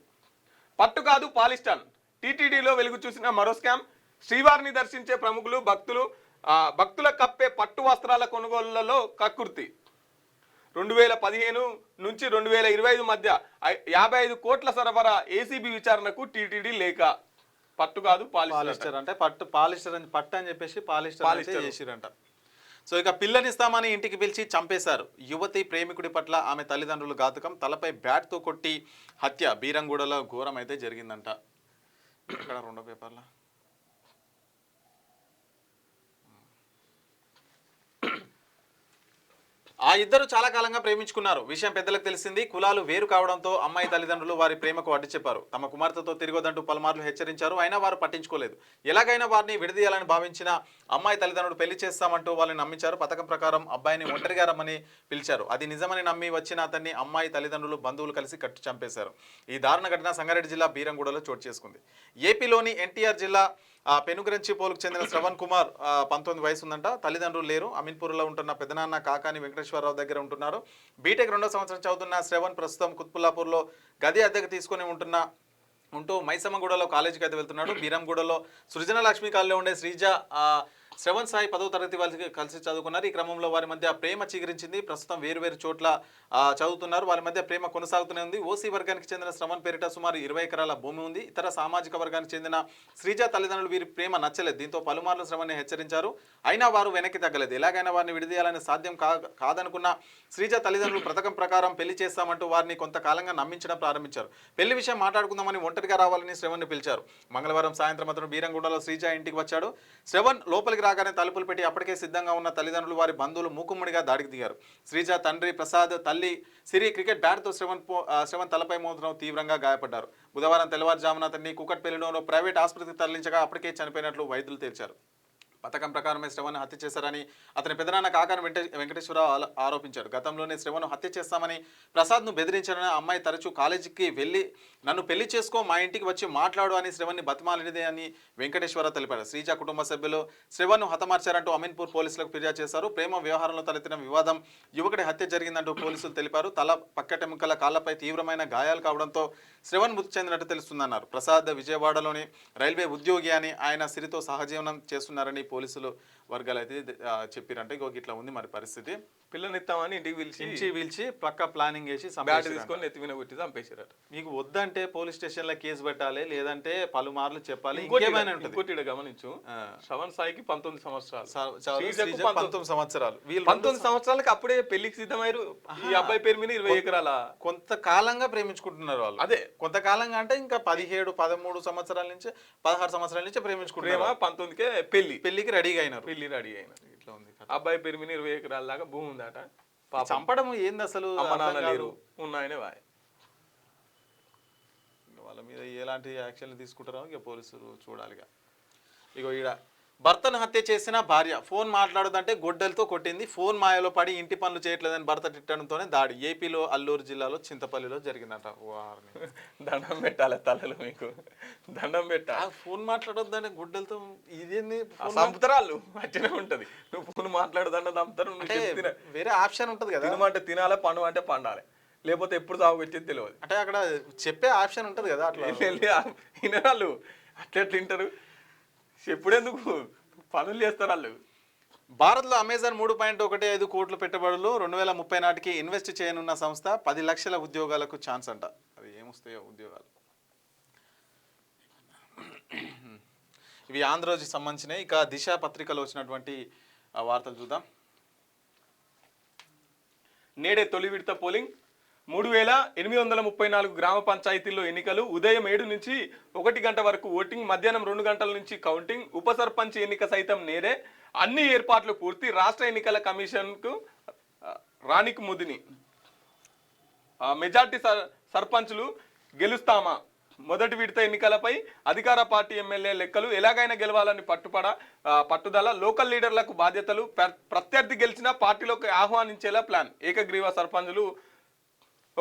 పట్టు కాదు పాలిస్టాన్. టీటీడీలో వెలుగు చూసిన మరో స్కామ్. శ్రీవారిని దర్శించే ప్రముఖులు, భక్తుల కప్పే పట్టు వస్త్రాల కొనుగోళ్లలో కక్కుర్తి. 2015 నుంచి 2025 మధ్య 55 కోట్ల సరఫరా. ఏసీబీ విచారణకు టీటీడీ లేఖ. పట్టు కాదు పాలిస్టర్ అంటే పాలిస్టర్ అని చెప్పేసి పాలిస్టర్ చేసిరంట. సో ఇక పిల్లనిస్తామని ఇంటికి పిలిచి చంపేశారు. యువతి ప్రేమికుడి పట్ల ఆమె తల్లిదండ్రులు ఘాతుకం. తలపై బ్యాట్తో కొట్టి హత్య. బీరంగూడలో ఘోరం అయితే జరిగిందంట. ఇక్కడ రెండో పేపర్లా ఆ ఇద్దరు చాలా కాలంగా ప్రేమించుకున్నారు. విషయం పెద్దలకు తెలిసింది. కులాలు వేరు కావడంతో అమ్మాయి తల్లిదండ్రులు వారి ప్రేమకు అడ్డు చెప్పారు. తమ కుమార్తెతో తిరగొద్దంటూ పలుమార్లు హెచ్చరించారు. అయినా వారు పట్టించుకోలేదు. ఎలాగైనా వారిని విడదీయాలని భావించిన అమ్మాయి తల్లిదండ్రులు పెళ్లి చేస్తామంటూ వాళ్ళని నమ్మించారు. పథకం ప్రకారం అబ్బాయిని ఒంటరిగా రమ్మని పిలిచారు. అది నిజమని నమ్మి వచ్చిన అతన్ని అమ్మాయి తల్లిదండ్రులు, బంధువులు కలిసి కట్టు చంపేశారు. ఈ దారుణ ఘటన సంగారెడ్డి జిల్లా బీరంగూడలో చోటు చేసుకుంది. ఏపీలోని ఎన్టీఆర్ జిల్లా పెనుగరంచిపోలుకు చెందిన శ్రవణ్ కుమార్ 19 వయసు ఉందంట. తల్లిదండ్రులు లేరు. అమీన్పూర్లో ఉంటున్న పెదనాన్న కాకాని వెంకటేశ్వరరావు దగ్గర ఉంటున్నారు. బీటెక్ 2వ సంవత్సరం చదువుతున్న శ్రవణ్ ప్రస్తుతం కుత్బుల్లాపూర్లో గది అద్దెకు తీసుకుని ఉంటూ మైసమ్మగూడలో కాలేజీకి అయితే వెళ్తున్నాడు. బీరంగూడలో సృజనలక్ష్మి కాలనీలో ఉండే శ్రీజ, శ్రవణ్ సాయి 10వ తరగతి వాళ్ళకి కలిసి చదువుకున్నారు. ఈ క్రమంలో వారి మధ్య ప్రేమ చిగురించింది. ప్రస్తుతం వేరువేరు చోట్ల చదువుతున్నారు. వారి మధ్య ప్రేమ కొనసాగుతూనే ఉంది. ఓసీ వర్గానికి చెందిన శ్రవణ్ పేరిట సుమారు 20 ఎకరాల భూమి ఉంది. ఇతర సామాజిక వర్గానికి చెందిన శ్రీజ తల్లిదండ్రులు వీరి ప్రేమ నచ్చలేదు. దీంతో పలుమార్లు శ్రవణ్ని హెచ్చరించారు. అయినా వారు వెనక్కి తగ్గలేదు. ఎలాగైనా వారిని విడదీయాలని సాధ్యం కాదనుకున్న శ్రీజ తల్లిదండ్రులు పథకం ప్రకారం పెళ్లి చేస్తామంటూ వారిని కొంతకాలంగా నమ్మించడం ప్రారంభించారు. పెళ్లి విషయం మాట్లాడుకుందామని ఒంటరిగా రావాలని శ్రవణ్ని పిలిచారు. మంగళవారం సాయంత్రం అతను బీరంగూడలో శ్రీజ ఇంటికి వచ్చాడు. శ్రవణ్ లోపలికి రాగానే తలుపులు పెట్టి అప్పటికే సిద్ధంగా ఉన్న తల్లిదండ్రులు, వారి బంధువులు మూకుమ్మడిగా దాడికి దిగారు. శ్రీజ తండ్రి ప్రసాద్, తల్లి సిరి క్రికెట్ బ్యాట్తో శ్రవణ్ తలపై మోదడం తీవ్రంగా గాయపడ్డారు. బుధవారం తెల్లవారుజామున అతన్ని కూకట్పల్లిలోని ప్రైవేట్ ఆసుపత్రికి తరలించగా అప్పటికే చనిపోయినట్లు వైద్యులు తేల్చారు. పథకం ప్రకారమే శ్రవణ్ హత్య చేశారని అతని పెదనాన్న కాకాని వెంకటేశ్వరరావు ఆరోపించారు. గతంలోనే శ్రవణ్ హత్య చేస్తామని ప్రసాద్ను బెదిరించారని అమ్మాయి తరచూ కాలేజీకి వెళ్ళి నన్ను పెళ్లి చేసుకో, మా ఇంటికి వచ్చి మాట్లాడు అని శ్రవణ్ని బతిమాలినదే అని వెంకటేశ్వరరావు తెలిపారు. శ్రీజ కుటుంబ సభ్యులు శ్రవణ్ను హతమార్చారంటూ అమీన్పూర్ పోలీసులకు ఫిర్యాదు చేశారు. ప్రేమ వ్యవహారంలో తలెత్తిన వివాదం యువకుడి హత్య జరిగిందంటూ పోలీసులు తెలిపారు. తల, పక్కటెముకల, కాళ్లపై తీవ్రమైన గాయాలు కావడంతో శ్రవణ్ మృతి చెందినట్టు తెలుస్తుందన్నారు. ప్రసాద్ విజయవాడలోని రైల్వే ఉద్యోగి అని, ఆయన సిరితో సహజీవనం చేస్తున్నారని పోలీసులు వర్గాలు అయితే చెప్పారంటే. ఇట్లా ఉంది మరి పరిస్థితి. పిల్లనిస్తామని ఇంటికి పిలిచి పక్క ప్లానింగ్ చేసి తీసుకొని ఎత్తిమిన కొట్టి చంపేసారట. మీకు వద్దంటే పోలీస్ స్టేషన్ లో కేసు పెట్టాలి, లేదంటే పలుమార్లు చెప్పాలి. ఇంకోటి గమనించు, శ్రవణ్ సాయికి 19 సంవత్సరాలు, 19 సంవత్సరాలు. 19 సంవత్సరాలకు అప్పుడే పెళ్లికి సిద్ధమయ్యారు. ఈ అబ్బాయి పేరు మీద 20 ఎకరాల. కొంతకాలంగా ప్రేమించుకుంటున్నారు వాళ్ళు. అదే కొంతకాలంగా అంటే ఇంకా 17, 13 సంవత్సరాల నుంచి 16 సంవత్సరాల నుంచి ప్రేమించుకుంటారు. 19కే పెళ్లికి రెడీగా అయినారు. ఇట్లా ఉంది. అబ్బాయి పేరు మీద 20 ఎకరాల దాకా భూమి ఉందట. చంపడం ఏంది అసలు? అమ్మ నాన్న లేరు, ఉన్నాయనే వాయ్. వాళ్ళ మీద ఎలాంటి యాక్షన్లు తీసుకుంటారో ఇక పోలీసులు చూడాలిగా. ఇగో ఈడ భర్తను హత్య చేసిన భార్య ఫోన్ మాట్లాడదంటే గొడ్డలతో కొట్టింది. ఫోన్ మాయలో పడి ఇంటి పనులు చేయట్లేదని భర్త తిట్టడంతోనే దాడి. ఏపీలో అల్లూరు జిల్లాలో చింతపల్లిలో జరిగిందట. దండం పెట్టాలి తలలు, మీకు దండం పెట్టాలి. ఫోన్ మాట్లాడొద్దంటే గొడ్డలతో ఇదేంది? సంపుతరాలు అట్లనే ఉంటది. నువ్వు ఫోన్ మాట్లాడదన్న దంపుతారు. వేరే ఆప్షన్ ఉంటది కదా. తినమంటే తినాలి, పండు అంటే పండాలి, లేకపోతే ఎప్పుడు సాగు వచ్చేది తెలియదు. అంటే అక్కడ చెప్పే ఆప్షన్ ఉంటది కదా. అట్లా వినరాళ్ళు అట్లా తింటారు. ఎప్పుడెందుకు పనులు చేస్తారు వాళ్ళు. భారత్లో అమెజాన్ 3.15 కోట్ల పెట్టుబడులు 2030 నాటికి ఇన్వెస్ట్ చేయనున్న సంస్థ. 10 లక్షల ఉద్యోగాలకు ఛాన్స్ అంట. అది ఏమొస్తాయో ఉద్యోగాలు. ఇవి ఆంధ్రజ్యోతికి సంబంధించినవి. ఇక దిశ పత్రికలో వచ్చినటువంటి వార్తలు చూద్దాం. నేడే తొలి విడత పోలింగ్. 3834 గ్రామ పంచాయతీల్లో ఎన్నికలు. ఉదయం 7 నుంచి 1 గంట వరకు ఓటింగ్. మధ్యాహ్నం 2 గంటల నుంచి కౌంటింగ్. ఉప సర్పంచ్ ఎన్నిక సైతం నేడే. అన్ని ఏర్పాట్లు పూర్తి. రాష్ట్ర ఎన్నికల కమిషన్కు రాణికి ముదిని. మెజార్టీ సర్పంచులు గెలుస్తామా? మొదటి విడత ఎన్నికలపై అధికార పార్టీ ఎమ్మెల్యే లెక్కలు ఎలాగైనా గెలవాలని పట్టుదల లోకల్ లీడర్లకు బాధ్యతలు ప్రత్యర్థి గెలిచినా పార్టీలోకి ఆహ్వానించేలా ప్లాన్ ఏకగ్రీవ సర్పంచులు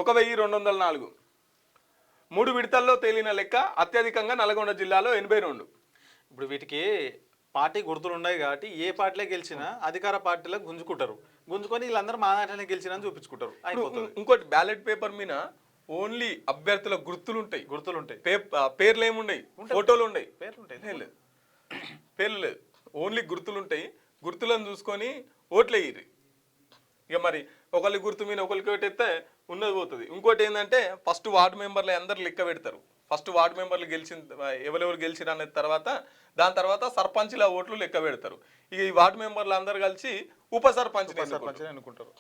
1204 3 విడతల్లో తేలిన లెక్క అత్యధికంగా నల్గొండ జిల్లాలో 82. ఇప్పుడు వీటికి పార్టీ గుర్తులు ఉన్నాయి కాబట్టి ఏ పార్టీలో గెలిచినా అధికార పార్టీలో గుంజుకొని వీళ్ళందరూ మా దాంట్లోనే గెలిచినా చూపించుకుంటారు. ఇంకోటి బ్యాలెట్ పేపర్ మీద ఓన్లీ అభ్యర్థుల గుర్తులు ఉంటాయి. పేర్లు ఏముండయి, ఫోటోలు ఉండయి, పేర్లు లేదు, ఓన్లీ గుర్తులు ఉంటాయి. గుర్తులను చూసుకొని ఓట్లు వేయరు. ఇక మరి ఒకరి గుర్తు మీద ఒకరికి పెట్టేస్తే ఉన్నది పోతుంది. ఇంకోటి ఏంటంటే ఫస్ట్ వార్డు మెంబర్లు అందరు లెక్క పెడతారు. ఫస్ట్ వార్డు మెంబర్లు ఎవరెవరు గెలిచిన అనే దాని తర్వాత సర్పంచ్ల ఓట్లు లెక్క పెడతారు. ఇక ఈ వార్డు మెంబర్లు అందరు కలిసి ఉప సర్పంచ్ అనుకుంటారు.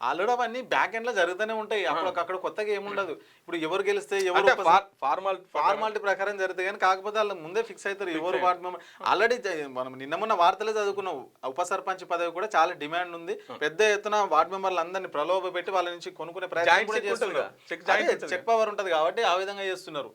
ఆల్రెడీ అవన్నీ బ్యాక్ ఎండ్ లో జరుగుతూనే ఉంటాయి. అక్కడ కొత్తగా ఏముండదు. ఇప్పుడు ఎవరు గెలిస్తే ఎవరు ఫార్మాలిటీ ప్రకారం జరుగుతాయి కానీ కాకపోతే వాళ్ళు ముందే ఫిక్స్ అవుతారు ఎవరు వార్డు మెంబర్. ఆల్రెడీ మనం మొన్న వార్తలే చదువుకున్నాం. ఉప సర్పంచ్ పదవి కూడా చాలా డిమాండ్ ఉంది. పెద్ద ఎత్తున వార్డు మెంబర్లు అందరినీ ప్రలోభ పెట్టి వాళ్ళ నుంచి కొనుక్కునే ప్రయత్నం కూడా చేస్తున్నారు. చెక్ పవర్ ఉంటది కాబట్టి ఆ విధంగా చేస్తున్నారు.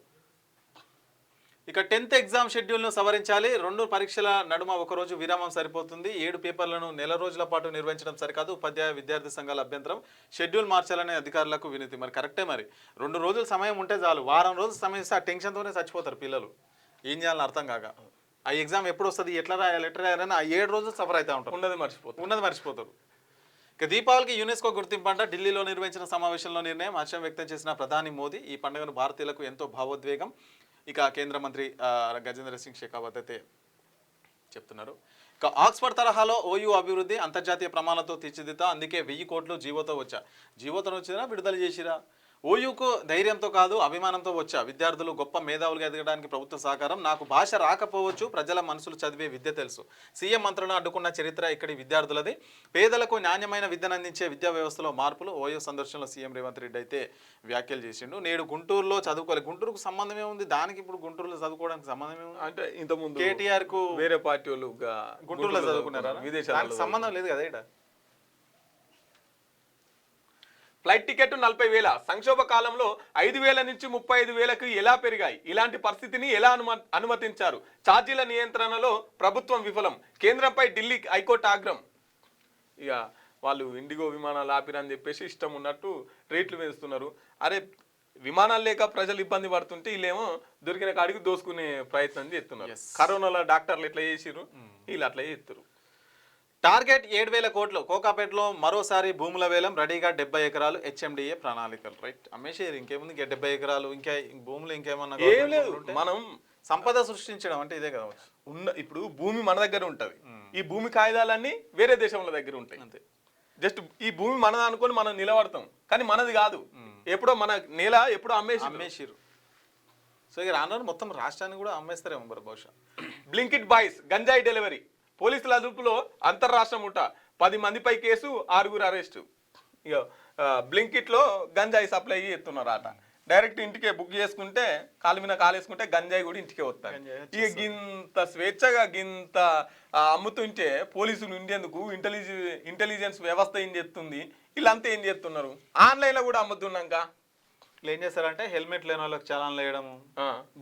ఇక 10th ఎగ్జామ్ షెడ్యూల్ను సవరించాలి. 2 పరీక్షల నడుమ ఒకరోజు విరామం సరిపోతుంది. 7 పేపర్లను నెల రోజుల పాటు నిర్వహించడం సరికాదు. ఉపాధ్యాయ విద్యార్థి సంఘాల అభ్యంతరం. షెడ్యూల్ మార్చాలనే అధికారులకు వినతి. మరి కరెక్టే. మరి 2 రోజులు సమయం ఉంటే చాలు. వారం రోజులు సమయం ఇస్తే ఆ టెన్షన్తోనే చచ్చిపోతారు పిల్లలు. ఏం చేయాలని అర్థం కాక ఆ ఎగ్జామ్ ఎప్పుడు వస్తుంది, ఎట్లా రాయాలని ఆ 7 రోజులు సఫర్ అవుతూ ఉంటారు. ఉన్నది మర్చిపోతారు. ఇక దీపావళికి యునెస్కో గుర్తింపు అంట. ఢిల్లీలో నిర్వహించిన సమావేశంలో నిర్ణయం. హర్షం వ్యక్తం చేసిన ప్రధాని మోదీ. ఈ పండుగను భారతీయులకు ఎంతో భావోద్వేగం. ఇక కేంద్ర మంత్రి గజేంద్ర సింగ్ షెకావత్ అయితే చెప్తున్నారు. ఇక ఆక్స్ఫర్డ్ తరహాలో ఓయూ అభివృద్ధి అంతర్జాతీయ ప్రమాణాలతో తీర్చిదిద్దా. అందుకే 1000 కోట్లు జీవోతో వచ్చా. జీవోతో వచ్చినా విడుదల చేసిరా. ఓయూకు ధైర్యంతో కాదు అభిమానంతో వచ్చా. విద్యార్థులు గొప్ప మేధావులుగా ఎదగడానికి ప్రభుత్వ సహకారం. నాకు భాష రాకపోవచ్చు, ప్రజల మనసులు చదివే విద్య తెలుసు. సీఎం మంత్రులను అడ్డుకున్న చరిత్ర ఇక్కడి విద్యార్థులది. పేదలకు నాణ్యమైన విద్యను అందించే విద్యా వ్యవస్థలో మార్పులు. ఓయూ సందర్శనలో సీఎం రేవంత్ రెడ్డి అయితే వ్యాఖ్యలు చేసిండు. నేడు గుంటూరులో చదువుకోవాలి. గుంటూరుకు సంబంధమే ఉంది దానికి. ఇప్పుడు గుంటూరులో చదువుకోవడానికి సంబంధమే ఉంది అంటే ఇంతకుముందు కేటీఆర్ కు వేరే పార్టీ వాళ్ళు గుంటూరులో చదువుకున్నారా? విదేశాలకు సంబంధం లేదు కదా. ఇక్కడ ఫ్లైట్ టికెట్ 40,000. సంక్షోభ కాలంలో 5,000 నుంచి 35,000కు ఎలా పెరిగాయి? ఇలాంటి పరిస్థితిని ఎలా అనుమతించారు? ఛార్జీల నియంత్రణలో ప్రభుత్వం విఫలం. కేంద్రంపై ఢిల్లీ హైకోర్టు ఆగ్రహం. ఇక వాళ్ళు ఇండిగో విమానాలు ఆపిరని చెప్పేసి ఇష్టం ఉన్నట్టు రేట్లు వేస్తున్నారు. అరే విమానాలు లేక ప్రజలు ఇబ్బంది పడుతుంటే వీళ్ళేమో దొరికిన కాడికి దోసుకునే ప్రయత్నం చేస్తున్నారు. కరోనాలో డాక్టర్లు ఎట్లా చేసిరు, వీళ్ళు అట్లా చేస్తారు. టార్గెట్ 7,000 కోట్లు. కోకాపేటలో మరోసారి భూముల వేలం. రెడీగా 70 ఎకరాలు. హెచ్ఎండిఏ ప్రణాళికలు. రైట్ అమ్మేసేరు. ఇంకేముంది 70 ఎకరాలు. ఇంకా భూములు ఇంకేమన్నా ఏం లేదు. మనం సంపద సృష్టించడం అంటే ఇదే కదా. ఇప్పుడు భూమి మన దగ్గర ఉంటది. ఈ భూమి కాగితాలన్నీ వేరే దేశంలో దగ్గర ఉంటాయి. అంతే. జస్ట్ ఈ భూమి మనది అనుకొని మనం నిలబడతాం కానీ మనది కాదు. ఎప్పుడో మన నేల ఎప్పుడో అమ్మేసిరు. సో ఇక రాను మొత్తం రాష్ట్రాన్ని కూడా అమ్మేస్తారేమో మరి బహుశా. బ్లింకిట్ బాయ్స్ గంజాయి డెలివరీ. పోలీసుల అదుపులో అంతర్రాష్ట్ర ముఠా. 10 మందిపై కేసు, 6 అరెస్టు. ఇక బ్లింకిట్లో గంజాయి సప్లై చేస్తున్నారు అట. డైరెక్ట్ ఇంటికే బుక్ చేసుకుంటే కాలు మీద కాలేసుకుంటే గంజాయి కూడా ఇంటికే వస్తాయి. ఇక గింత స్వేచ్ఛగా గింత అమ్ముతుంటే పోలీసులు ఉండేందుకు ఇంటెలిజెన్స్ వ్యవస్థ ఏం చేస్తుంది? వీళ్ళంతా ఏం చేస్తున్నారు? ఆన్లైన్లో కూడా అమ్ముతున్నాక ఏం చేస్తారంటే హెల్మెట్ లేని వాళ్ళకి చలాన్లు వేయడము,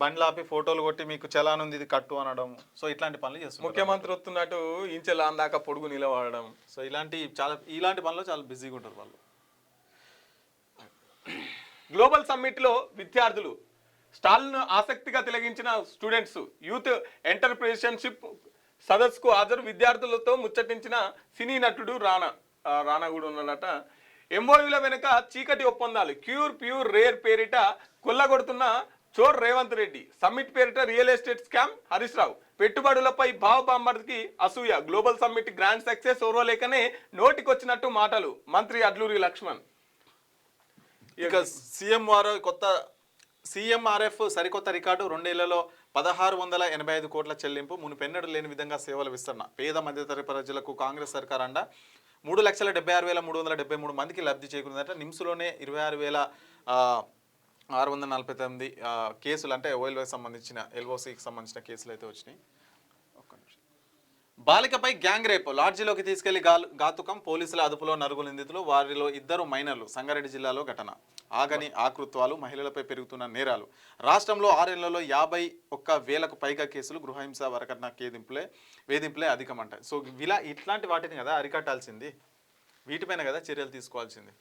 బండ్లు ఆపి ఫోటోలు కొట్టి మీకు చలాన్ ఉంది ఇది కట్టు అనడం. సో ఇట్లాంటి పనులు చేస్తారు. ముఖ్యమంత్రి వస్తున్నట్టు ఇంచెలా అందాక పొడుగు నిలబడడం. సో ఇలాంటి పనులు చాలా బిజీగా ఉంటారు వాళ్ళు. గ్లోబల్ సమ్మిట్లో విద్యార్థులు స్టాల్ను ఆసక్తిగా తిలగించిన స్టూడెంట్స్. యూత్ ఎంటర్ప్రెన్యూర్షిప్ సదస్సుకు హాజరు. విద్యార్థులతో ముచ్చటించిన సినీ నటుడు రానా కూడా ఉన్నాడట. ఎంఓయూల వెనుక చీకటి ఒప్పందాలు. ప్యూర్ రేర్ పేరిట కొల్లగొడుతున్న చోర్ రేవంత్ రెడ్డి. సమ్మిట్ పేరిట real estate scam Harish Rao. పెట్టుబడులపై బాంబర్కి అసూయ. గ్లోబల్ సమ్మిట్ గ్రాండ్ సక్సెస్ ఓర్వలేకనే నోటికొచ్చినట్టు మాటలు. మంత్రి అడ్లూరి లక్ష్మణ్. ఇక సీఎంఆర్ఎఫ్ సరికొత్త రికార్డు. 2 ఏళ్లలో 1685 కోట్ల చెల్లింపు. మునుపెన్నడూ లేని విధంగా సేవల విస్తరణ. పేద మధ్యతరగతి ప్రజలకు కాంగ్రెస్ సర్కార్ అండ. 3,76,373 మందికి లబ్ధి చేకూరిందట. నిమ్స్లోనే 26,649 కేసులు అంటే ఓఎల్ఓకి సంబంధించిన ఎల్ఓసికి సంబంధించిన కేసులు అయితే వచ్చినాయి. బాలికపై గ్యాంగ్ రేప్ లాడ్జీలోకి తీసుకెళ్లి ఘాతుకం పోలీసుల అదుపులో నలుగురు నిందితులు వారిలో 2 మైనర్లు సంగారెడ్డి జిల్లాలో ఘటన ఆగని ఆకృత్వాలు మహిళలపై పెరుగుతున్న నేరాలు రాష్ట్రంలో 6 ఏళ్లలో 51,000కు పైగా కేసులు గృహహింస వరకట్న వేధింపులే అధికమంట. సో ఇట్లాంటి వాటిని కదా అరికట్టాల్సింది, వీటిపైన కదా చర్యలు తీసుకోవాల్సింది.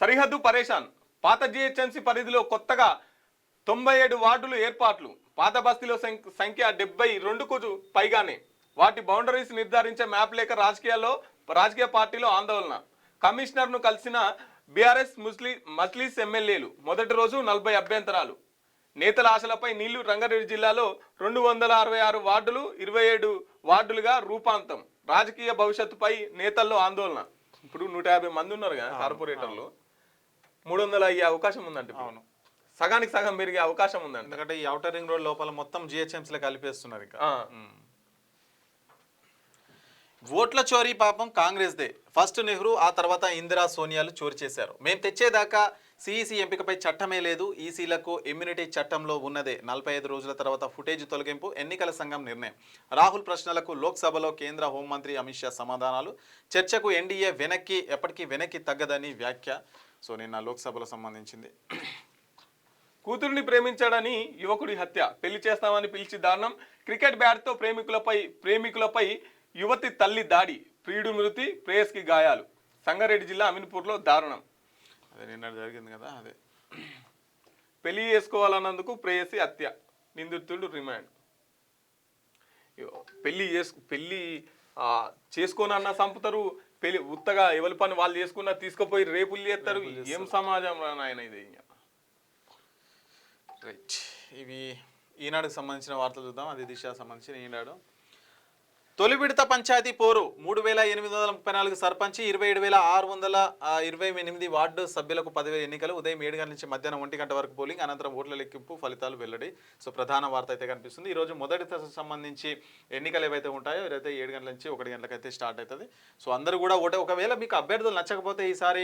సరిహద్దు పరేషాన్ పాత జిహెచ్ఎంసీ పరిధిలో కొత్తగా 97 వార్డులు ఏర్పాట్లు పాత బస్తీలో సంఖ్య 72కు పైగానే వాటి బౌండరీస్ నిర్ధారించే మ్యాప్ లేక రాజకీయ పార్టీలో ఆందోళన కమిషనర్ను కలిసిన బీఆర్ఎస్ మజ్లిస్ ఎమ్మెల్యేలు మొదటి రోజు 40 అభ్యంతరాలు నేతల ఆశలపై నీళ్లు రంగారెడ్డి జిల్లాలో 266 వార్డులు 27 వార్డులుగా రూపాంతం రాజకీయ భవిష్యత్తుపై నేతల్లో ఆందోళన. ఇప్పుడు 150 మంది ఉన్నారు కదా కార్పొరేటర్లు, 300 అయ్యే అవకాశం ఉందంటే అవును, సగానికి సగం పెరిగే అవకాశం ఉందండి. ఎందుకంటే ఈ ఔటర్ రింగ్ రోడ్ లోపల మొత్తం జిహెచ్ఎంసీలో కలిపేస్తున్నారు. ఇక ఓట్ల చోరీ పాపం కాంగ్రెస్దే. ఫస్ట్ నెహ్రూ ఆ తర్వాత ఇందిరా సోనియాలు చోరీ చేశారు. మేము తెచ్చేదాకా సిఈసి ఎంపికపై చట్టమే లేదు, ఈసీలకు ఇమ్యూనిటీ చట్టంలో ఉన్నదే. 45 రోజుల తర్వాత ఫుటేజ్ తొలగింపు ఎన్నికల సంఘం నిర్ణయం. రాహుల్ ప్రశ్నలకు లోక్సభలో కేంద్ర హోంమంత్రి అమిత్ షా సమాధానాలు. చర్చకు ఎన్డీఏ ఎప్పటికీ వెనక్కి తగ్గదని వ్యాఖ్య. సో నిన్న లోక్సభలో సంబంధించింది. కూతురిని ప్రేమించాడని యువకుడి హత్య, పెళ్లి చేస్తామని పిలిచి దారుణం. క్రికెట్ బ్యాట్తో ప్రేమికులపై యువతి తల్లి దాడి, ప్రియుడు మృతి, ప్రేయస్కి గాయాలు. సంగారెడ్డి జిల్లా అమీన్పూర్లో దారుణం. అదే నిన్న జరిగింది కదా. అదే పెళ్లి చేసుకోవాలన్నందుకు ప్రేయసి హత్య, నిందితుడు రిమాండ్. పెళ్లి చేసుకోనన్నా చంపుతారు, పెళ్లి ఉత్తగా ఎవరి పని వాళ్ళు చేసుకున్నా తీసుకుపోయి రేపులు చేస్తారు. ఏం సమాజం ఆయన ఇది. రైట్, ఇవి ఈనాడుకు సంబంధించిన వార్తలు చూద్దాం. అది దిశ సంబంధించిన ఈనాడు. తొలి విడత పంచాయతీ పోరు 3,834 సర్పంచ్, 27,628 వార్డు సభ్యులకు 10,000 ఎన్నికలు. ఉదయం 7 గంటల నుంచి మధ్యాహ్నం 1 గంట వరకు పోలింగ్, అనంతరం ఓట్ల లెక్కింపు, ఫలితాలు వెల్లడి. సో ప్రధాన వార్త అయితే కనిపిస్తుంది. ఈరోజు మొదటి దశకు సంబంధించి ఎన్నికలు ఏవైతే ఉంటాయో ఇదైతే 7 గంటల నుంచి 1 గంటలకు అయితే స్టార్ట్ అవుతుంది. సో అందరూ కూడా ఒకవేళ మీకు అభ్యర్థులు నచ్చకపోతే ఈసారి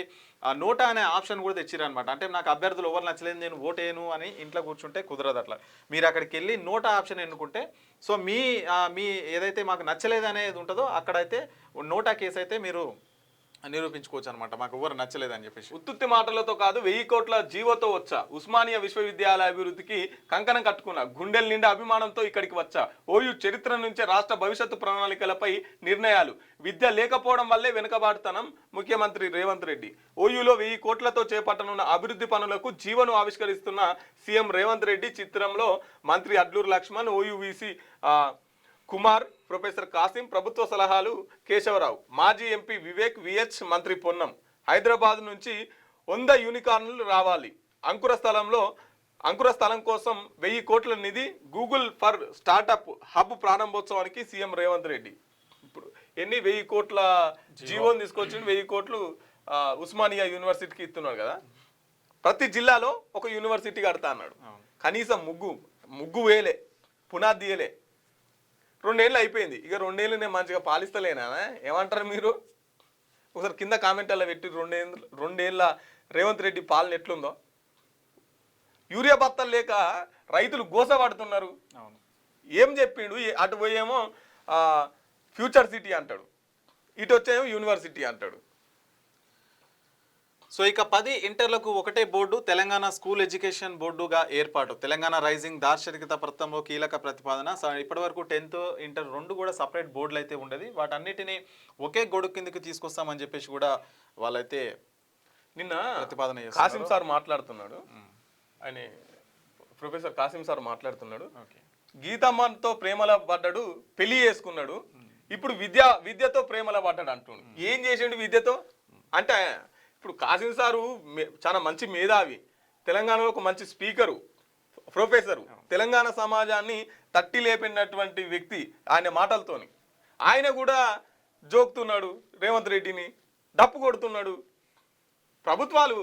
నోటా అనే ఆప్షన్ కూడా తెచ్చిరనమాట. అంటే నాకు అభ్యర్థులు ఎవరు నచ్చలేదు, నేను ఓటేను అని ఇంట్లో కూర్చుంటే కుదరదు. అట్లా మీరు అక్కడికి వెళ్ళి నోటా ఆప్షన్ ఎన్నుకుంటే సో మీ ఏదైతే మాకు నచ్చలేదు అనేది ఉంటుందో అక్కడైతే నోటా కేసు అయితే మీరు నిరూపించుకోవచ్చు అనమాట, మాకు ఎవరు నచ్చలేదని చెప్పేసి. ఉత్తుత్తి మాటలతో కాదు, 1000 కోట్ల జీవోతో వచ్చా, ఉస్మానియా విశ్వవిద్యాలయ అభివృద్ధికి కంకణం కట్టుకున్నా, గుండెల నిండా అభిమానంతో ఇక్కడికి వచ్చా. ఓయూ చరిత్ర నుంచే రాష్ట్ర భవిష్యత్తు ప్రణాళికలపై నిర్ణయాలు, విద్య లేకపోవడం వల్లే వెనుకబాటుతనం ముఖ్యమంత్రి రేవంత్ రెడ్డి. ఓయూలో 1000 కోట్లతో చేపట్టనున్న అభివృద్ధి పనులకు జీవను ఆవిష్కరిస్తున్న సీఎం రేవంత్ రెడ్డి. చిత్రంలో మంత్రి అడ్లూరు లక్ష్మణ్, ఓయూవీసీ కుమార్, ప్రొఫెసర్ కాసిం, ప్రభుత్వ సలహాలు కేశవరావు, మాజీ ఎంపీ వివేక్, విహెచ్, మంత్రి పొన్నం. హైదరాబాద్ నుంచి 100 యూనికార్న్లు రావాలి. అంకుర స్థలం కోసం 1000 కోట్ల నిధి. గూగుల్ ఫర్ స్టార్టప్ హబ్ ప్రారంభోత్సవానికి సీఎం రేవంత్ రెడ్డి. ఇప్పుడు 1000 కోట్ల జీవోని తీసుకొచ్చి 1000 కోట్లు ఉస్మానియా యూనివర్సిటీకి ఇస్తున్నాడు కదా. ప్రతి జిల్లాలో ఒక యూనివర్సిటీ కడతా అన్నాడు. కనీసం ముగ్గు వేయలే, పునాది తీయలే. 2 ఏళ్ళు అయిపోయింది. ఇక 2 ఏళ్ళు నేను మంచిగా పాలిస్తలేనా? ఏమంటారు మీరు? ఒకసారి కింద కామెంట్లలో పెట్టి 2 ఏళ్ళ రేవంత్ రెడ్డి పాలన ఎట్లుందో. యూరియా బత్తలు లేక రైతులు గోసపడుతున్నారు. ఏం చెప్పిండు? అటు పోయేమో ఫ్యూచర్ సిటీ అంటాడు, ఇటు వచ్చేమో యూనివర్సిటీ అంటాడు. సో ఇక 10 ఇంటర్లకు ఒకటే బోర్డు, తెలంగాణ స్కూల్ ఎడ్యుకేషన్ బోర్డుగా ఏర్పాటు. తెలంగాణ రైజింగ్ దార్శనికత ప్రతంలో కీలక ప్రతిపాదన. ఇప్పటి వరకు 10th ఇంటర్ 2 కూడా సపరేట్ బోర్డులు అయితే ఉండేది. వాటన్నిటిని ఒకే గొడుగు కిందకి తీసుకొస్తామని చెప్పేసి కూడా వాళ్ళైతే నిన్న ప్రతిపాదన చేస్తారు. కాసిం సార్ మాట్లాడుతున్నాడు, ఆయన ప్రొఫెసర్ కాసిం సార్ మాట్లాడుతున్నాడు. గీతమ్మతో ప్రేమల పడ్డాడు, పెళ్లి చేసుకున్నాడు, ఇప్పుడు విద్యతో ప్రేమల పడ్డాడు అంటుండు. ఏం చేసిండు విద్యతో అంటే? ఇప్పుడు కాసిం సారు చాలా మంచి మేధావి, తెలంగాణలో ఒక మంచి స్పీకరు, ప్రొఫెసరు, తెలంగాణ సమాజాన్ని తట్టి లేపినటువంటి వ్యక్తి. ఆయన మాటలతోని ఆయన కూడా జోకుతున్నాడు, రేవంత్ రెడ్డిని డప్పు కొడుతున్నాడు. ప్రభుత్వాలు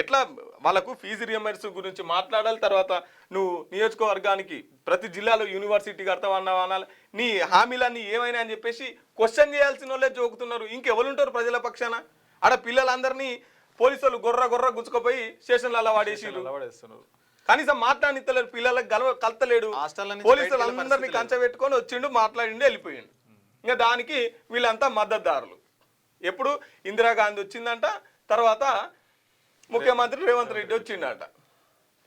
ఎట్లా వాళ్ళకు ఫీజు రియంబర్స్ గురించి మాట్లాడాలి, తర్వాత నువ్వు నియోజకవర్గానికి ప్రతి జిల్లాలో యూనివర్సిటీ కడతావన్నావు, నీ హామీలన్నీ ఏమైనా అని చెప్పేసి క్వశ్చన్ చేయాల్సిన వాళ్ళే జోకుతున్నారు. ఇంకెవరుంటారు ప్రజల పక్షాన? ఆడ పిల్లలందరినీ పోలీసులు గొర్ర గుచ్చుకుపోయి స్టేషన్లలో వాడేసిరు. కనీసం మాట్లాడితలేడు, పిల్లలకు కలతలేడు. హాస్టల్లో నుంచి పోలీసులు బయటికి వెళ్ళే అందరినీ పరిస్థితి కంచబెట్టుకొని వచ్చిండు, మాట్లాడిండు, వెళ్ళిపోయిండు. ఇంకా దానికి వీళ్ళంతా మద్దతుదారులు. ఎప్పుడు ఇందిరాగాంధీ వచ్చిందంట, తర్వాత ముఖ్యమంత్రి రేవంత్ రెడ్డి వచ్చిండట.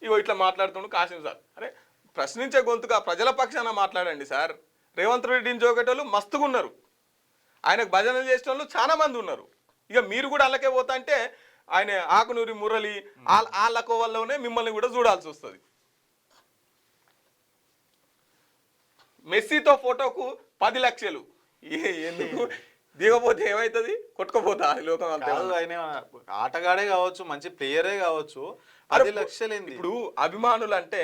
ఇగో ఇట్లా మాట్లాడుతుండు కాసిం సార్. అరే ప్రశ్నించే గొంతుగా ప్రజల పక్షాన మాట్లాడండి సార్. రేవంత్ రెడ్డిని జోకేటోళ్ళు మస్తుగా ఉన్నారు, ఆయనకు భజనలు చేసిన వాళ్ళు చాలా మంది ఉన్నారు. ఇక మీరు కూడా అలాగే పోతా అంటే ఆయన ఆకునూరి మురళి వాళ్ళ కోవల్లోనే మిమ్మల్ని కూడా చూడాల్సి వస్తుంది. మెస్సీతో ఫోటోకు 10 లక్షలు ఎందుకు? దిగపోతే ఏమవుతుంది? కొట్టుకోపోతా లోకం అంతే. ఆయన ఆటగాడే కావచ్చు, మంచి ప్లేయరే కావచ్చు, 10 లక్షలు ఇప్పుడు అభిమానులు అంటే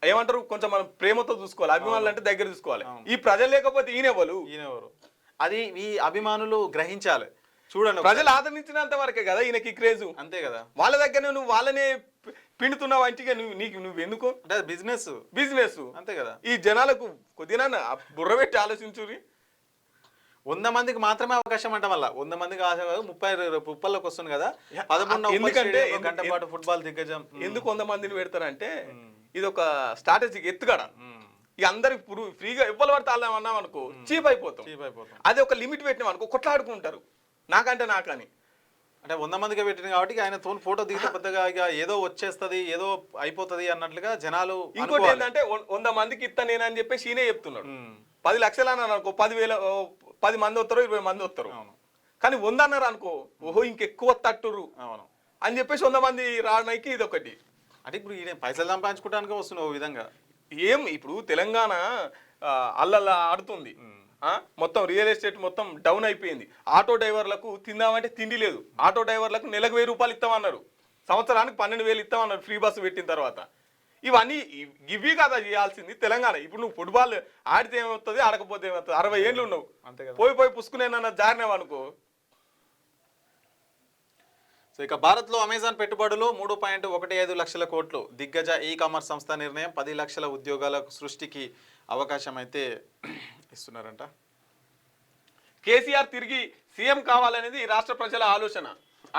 ఏమంటారు, కొంచెం మనం ప్రేమతో చూసుకోవాలి. అభిమానులు అంటే దగ్గర చూసుకోవాలి. ఈ ప్రజలు లేకపోతే ఈయనెవరు? అది ఈ అభిమానులు గ్రహించాలి. చూడండి, ప్రజలు ఆదరించినంత వరకే కదా ఈయనకి క్రేజు. అంతే కదా, వాళ్ళ దగ్గర నువ్వు వాళ్ళనే పిండుతున్నావు అంటే నువ్వు ఎందుకు? అంటే బిజినెస్ అంతే కదా. ఈ జనాలకు కొద్దిగా బుర్ర పెట్టి ఆలోచించురి. 100 మందికి మాత్రమే అవకాశం అంట. వల్ల 100 మందికి 30 వస్తుంది కదా. 11 ఎందుకంటే గంట పాటు ఫుట్బాల్ దిగ్గజం. ఎందుకు 100 మందిని పెడతారంటే ఇది ఒక స్ట్రాటజీకి ఎత్తుగడ. ఇక అందరికి ఫ్రీగా ఇవ్వాలి పడితే అన్నాం అనుకో చీప్ అయిపోతాం. అదే ఒక లిమిట్ పెట్టినాం అనుకో కొట్లాడుకుంటారు, నాకని. అంటే 100 మందికి పెట్టింది కాబట్టి ఆయన తోని ఫోటో దిగితే పెద్దగా ఇక ఏదో వచ్చేస్తుంది, ఏదో అయిపోతుంది అన్నట్లుగా జనాలు. ఇంకోటి ఏంటంటే 100 మందికి ఇస్తా నేనని చెప్పేసి ఈయనే చెప్తున్నాడు. 10 లక్షలు అన్నారు అనుకో, 10 మంది వస్తారు, 20 మంది వస్తారు. కానీ 100 అన్నారు అనుకో, ఓహో ఇంకెక్కువ తట్టురు అని చెప్పేసి 100 మంది రావడానికి ఇది ఒకటి. అంటే ఇప్పుడు ఈయన పైసలు సంపాదించుకోవడానికి వస్తున్నావు ఓ విధంగా. ఏం ఇప్పుడు తెలంగాణ అల్లల్లా ఆడుతుంది, మొత్తం రియల్ ఎస్టేట్ మొత్తం డౌన్ అయిపోయింది. ఆటో డ్రైవర్లకు తిందామంటే తిండి లేదు. ఆటో డ్రైవర్లకు నెలకు 1000 రూపాయలు ఇస్తామన్నారు, సంవత్సరానికి 12,000 ఇస్తామన్నారు ఫ్రీ బస్సు పెట్టిన తర్వాత. ఇవన్నీ ఇవి కదా చేయాల్సింది తెలంగాణ. ఇప్పుడు నువ్వు ఫుట్బాల్ ఆడితే ఏమవుతుంది, ఆడకపోతే ఏమవుతుంది? 60 ఏళ్ళు ఉన్నావు, పోయి పుసుకునేనన్నా జారినావు అనుకో. సో ఇక భారత్లో అమెజాన్ పెట్టుబడులు 3.15 లక్షల కోట్లు. దిగ్గజ ఈ కామర్స్ సంస్థ నిర్ణయం 10 లక్షల ఉద్యోగాల సృష్టికి అవకాశం అయితే ఇస్తున్నారంట. కేసీఆర్ తిరిగి సీఎం కావాలనేది రాష్ట్ర ప్రజల ఆలోచన.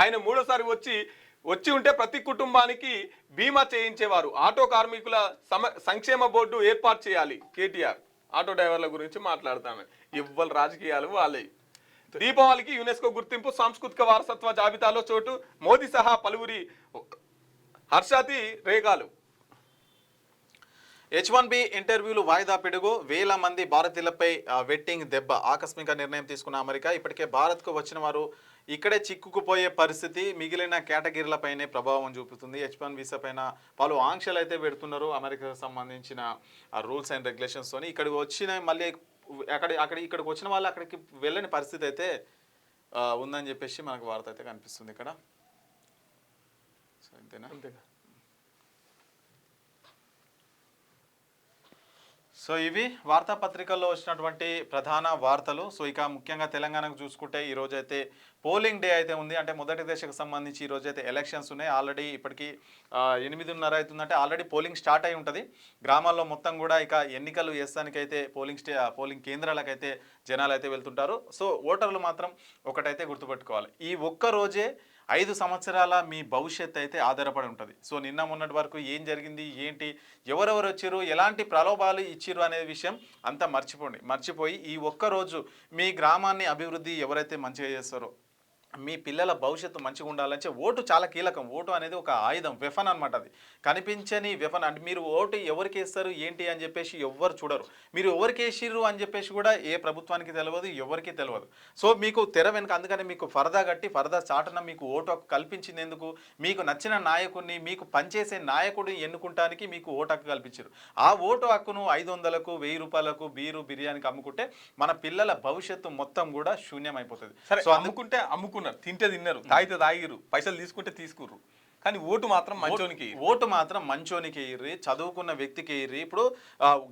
ఆయన మూడోసారి వచ్చి ఉంటే ప్రతి కుటుంబానికి బీమా చేయించేవారు. ఆటో కార్మికుల సంక్షేమ బోర్డు ఏర్పాటు చేయాలి కేటీఆర్. ఆటో డ్రైవర్ల గురించి మాట్లాడతాను. ఇవ్వాలి రాజకీయాలు వాళ్ళే. దీపావళికి యునెస్కో గుర్తింపు, సాంస్కృతిక వారసత్వ జాబితాలో చోటు. మోదీ సహా పలువురి హర్షాతి రేగాలు. H1B ఇంటర్వ్యూలు వాయిదా పిడుగు. వేల మంది భారతీయులపై వెట్టింగ్ దెబ్బ. ఆకస్మిక నిర్ణయం తీసుకున్న అమెరికా. ఇప్పటికే భారత్కు వచ్చిన వారు ఇక్కడే చిక్కుకుపోయే పరిస్థితి. మిగిలిన కేటగిరీలపైనే ప్రభావం చూపుతుంది. H1 వీసా పైన పలు ఆంక్షలు అయితే పెడుతున్నారు అమెరికాకు సంబంధించిన రూల్స్ అండ్ రెగ్యులేషన్స్తోని. ఇక్కడికి వచ్చిన మళ్ళీ ఇక్కడికి వచ్చిన వాళ్ళు అక్కడికి వెళ్ళని పరిస్థితి అయితే ఉందని చెప్పేసి మనకు వార్త అయితే కనిపిస్తుంది ఇక్కడ. సో అంతేనా? సో ఇవి వార్తాపత్రికల్లో వచ్చినటువంటి ప్రధాన వార్తలు. సో ఇక ముఖ్యంగా తెలంగాణకు చూసుకుంటే ఈరోజు అయితే పోలింగ్ డే అయితే ఉంది. అంటే మొదటి దశకు సంబంధించి ఈరోజు అయితే ఎలక్షన్స్ ఉన్నాయి. ఆల్రెడీ ఇప్పటికీ 8:30 అవుతుందంటే ఆల్రెడీ పోలింగ్ స్టార్ట్ అయి ఉంటుంది. గ్రామాల్లో మొత్తం కూడా ఇక ఎన్నికలు వేస్తానికైతే పోలింగ్ కేంద్రాలకైతే జనాలు అయితే వెళ్తుంటారు. సో ఓటర్లు మాత్రం ఒకటైతే గుర్తుపెట్టుకోవాలి, ఈ ఒక్క రోజే 5 సంవత్సరాల మీ భవిష్యత్ అయితే ఆధారపడి ఉంటుంది. సో నిన్న మొన్నటి వరకు ఏం జరిగింది, ఏంటి, ఎవరెవరు వచ్చారు, ఎలాంటి ప్రలోభాలు ఇచ్చిరు అనే విషయం అంతా మర్చిపోయి ఈ ఒక్కరోజు మీ గ్రామాన్ని అభివృద్ధి ఎవరైతే మంచిగా చేస్తారో, మీ పిల్లల భవిష్యత్తు మంచిగా ఉండాలంటే ఓటు చాలా కీలకం. ఓటు అనేది ఒక ఆయుధం, వెఫన్ అనమాట. అది కనిపించని వెఫన్. అంటే మీరు ఓటు ఎవరికి వేస్తారు ఏంటి అని చెప్పేసి ఎవ్వరు చూడరు. మీరు ఎవరికి వేసిర్రు అని చెప్పేసి కూడా ఏ ప్రభుత్వానికి తెలియదు, ఎవరికి తెలియదు. సో మీకు తెర వెనుక అందుకని మీకు ఫరదా చాటున మీకు ఓటు హక్కు కల్పించింది ఎందుకు? మీకు నచ్చిన నాయకుడిని, మీకు పనిచేసే నాయకుడిని ఎన్నుకుంటానికి మీకు ఓటు హక్కు కల్పించారు. ఆ ఓటు హక్కును 500కు 1000 రూపాయలకు బీరు బిర్యానీకి అమ్ముకుంటే మన పిల్లల భవిష్యత్తు మొత్తం కూడా శూన్యం అయిపోతుంది. సో అమ్ముకుంటే తింటే తిన్నారు, తాగితే తాగిరు, పైసలు తీసుకుంటే తీసుకుర్రు, కానీ ఓటు మాత్రం మంచోనికి ఇర్రి, చదువుకున్న వ్యక్తికి ఇర్రి. ఇప్పుడు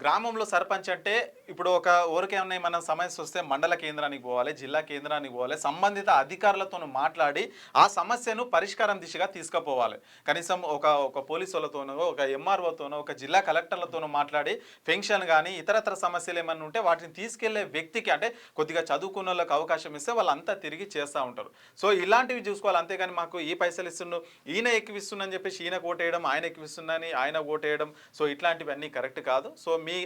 గ్రామంలో సర్పంచ్ అంటే ఇప్పుడు ఒక ఊరికేమన్నా మన సమస్య వస్తే మండల కేంద్రానికి పోవాలి, జిల్లా కేంద్రానికి పోవాలి, సంబంధిత అధికారులతో మాట్లాడి ఆ సమస్యను పరిష్కారం దిశగా తీసుకుపోవాలి. కనీసం ఒక పోలీసు వాళ్ళతోనో, ఒక ఎంఆర్ఓతోనో, ఒక జిల్లా కలెక్టర్లతోనో మాట్లాడి పెన్షన్ కానీ ఇతరత్ర సమస్యలు ఏమన్నా ఉంటే వాటిని తీసుకెళ్లే వ్యక్తికి, అంటే కొద్దిగా చదువుకున్న వాళ్ళకి అవకాశం ఇస్తే వాళ్ళంతా తిరిగి చేస్తూ ఉంటారు. సో ఇలాంటివి చూసుకోవాలి. అంతేగాని మాకు ఈ పైసలు ఇస్తుండు, ఈయన ఎక్కువిస్తున్నా అని చెప్పేసి ఈయన ఓటేయడం, ఆయన ఎక్కువిస్తున్నాని ఆయన ఓటేయడం, సో ఇట్లాంటివన్నీ కరెక్ట్ కాదు. సో మీ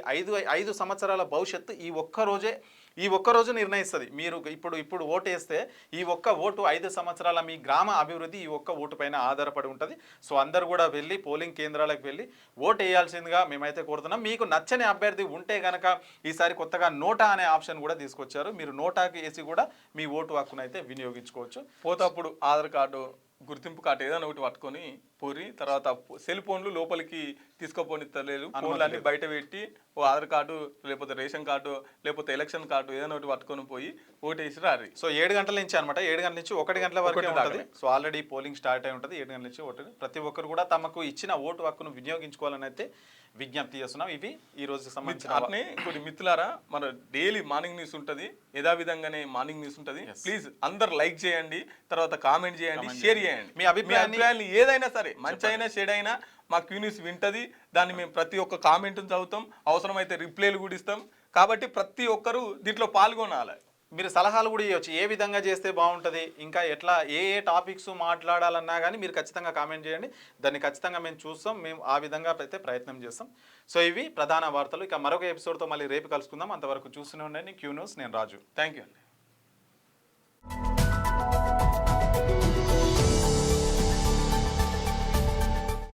ఐదు సంవత్సరాల భవిష్యత్తు ఈ ఒక్క రోజు నిర్ణయిస్తుంది. మీరు ఇప్పుడు ఓటేస్తే ఈ ఒక్క ఓటు 5 సంవత్సరాల మీ గ్రామ అభివృద్ధి ఈ ఒక్క ఓటు పైన ఆధారపడి ఉంటుంది. సో అందరు కూడా వెళ్ళి పోలింగ్ కేంద్రాలకు వెళ్ళి ఓటు వేయాల్సిందిగా మేమైతే కోరుతున్నాం. మీకు నచ్చని అభ్యర్థి ఉంటే కనుక ఈసారి కొత్తగా నోటా అనే ఆప్షన్ కూడా తీసుకొచ్చారు. మీరు నోటాకి వేసి కూడా మీ ఓటు హక్కును అయితే వినియోగించుకోవచ్చు. పోతప్పుడు ఆధార్ కార్డు, గుర్తింపు కార్డు ఏదైనా ఒకటి పట్టుకొని పోరి, తర్వాత సెల్ ఫోన్లు లోపలికి తీసుకోపోనిస్తలేదు, ఫోన్లన్నీ బయట పెట్టి ఓ ఆధార్ కార్డు లేకపోతే రేషన్ కార్డు లేకపోతే ఎలక్షన్ కార్డు ఏదైనా ఒకటి పట్టుకొని పోయి ఓటేసి రారి. సో 7 గంటల నుంచి అనమాట, 7 గంటల నుంచి 1 గంటల వరకు ఉంటుంది. సో ఆల్రెడీ పోలింగ్ స్టార్ట్ అయి ఉంటుంది. 7 గంటల నుంచి ఓటు ప్రతి ఒక్కరు కూడా తమకు ఇచ్చిన ఓటు హక్కును వినియోగించుకోవాలని అయితే విజ్ఞప్తి చేస్తున్నాం. ఇవి ఈ రోజు సంబంధించిన అట్నే ఇంకోటి మిత్రులారా, మన డైలీ మార్నింగ్ న్యూస్ ఉంటుంది, యథావిధంగానే మార్నింగ్ న్యూస్ ఉంటుంది. ప్లీజ్ అందరు లైక్ చేయండి, తర్వాత కామెంట్ చేయండి, షేర్ చేయండి. మీ అభిప్రాయాన్ని ఏదైనా సరే, మంచి అయినా చెడు అయినా మా క్యూ న్యూస్ వింటది. దాన్ని మేము ప్రతి ఒక్క కామెంట్ చదువుతాం, అవసరమైతే రిప్లైలు కూడా ఇస్తాం. కాబట్టి ప్రతి ఒక్కరు దీంట్లో పాల్గొనాలి. మీరు సలహాలు కూడా ఇవ్వచ్చు, ఏ విధంగా చేస్తే బాగుంటుంది, ఇంకా ఎట్లా ఏ టాపిక్స్ మాట్లాడాలన్నా కానీ మీరు ఖచ్చితంగా కామెంట్ చేయండి. దాన్ని ఖచ్చితంగా మేము చూస్తాం, మేము ఆ విధంగా అయితే ప్రయత్నం చేస్తాం. సో ఇవి ప్రధాన వార్తలు. ఇక మరొక ఎపిసోడ్తో మళ్ళీ రేపు కలుసుకుందాం. అంతవరకు చూస్తూనే ఉండండి క్యూ న్యూస్. నేను రాజు. థ్యాంక్ యూ అండి.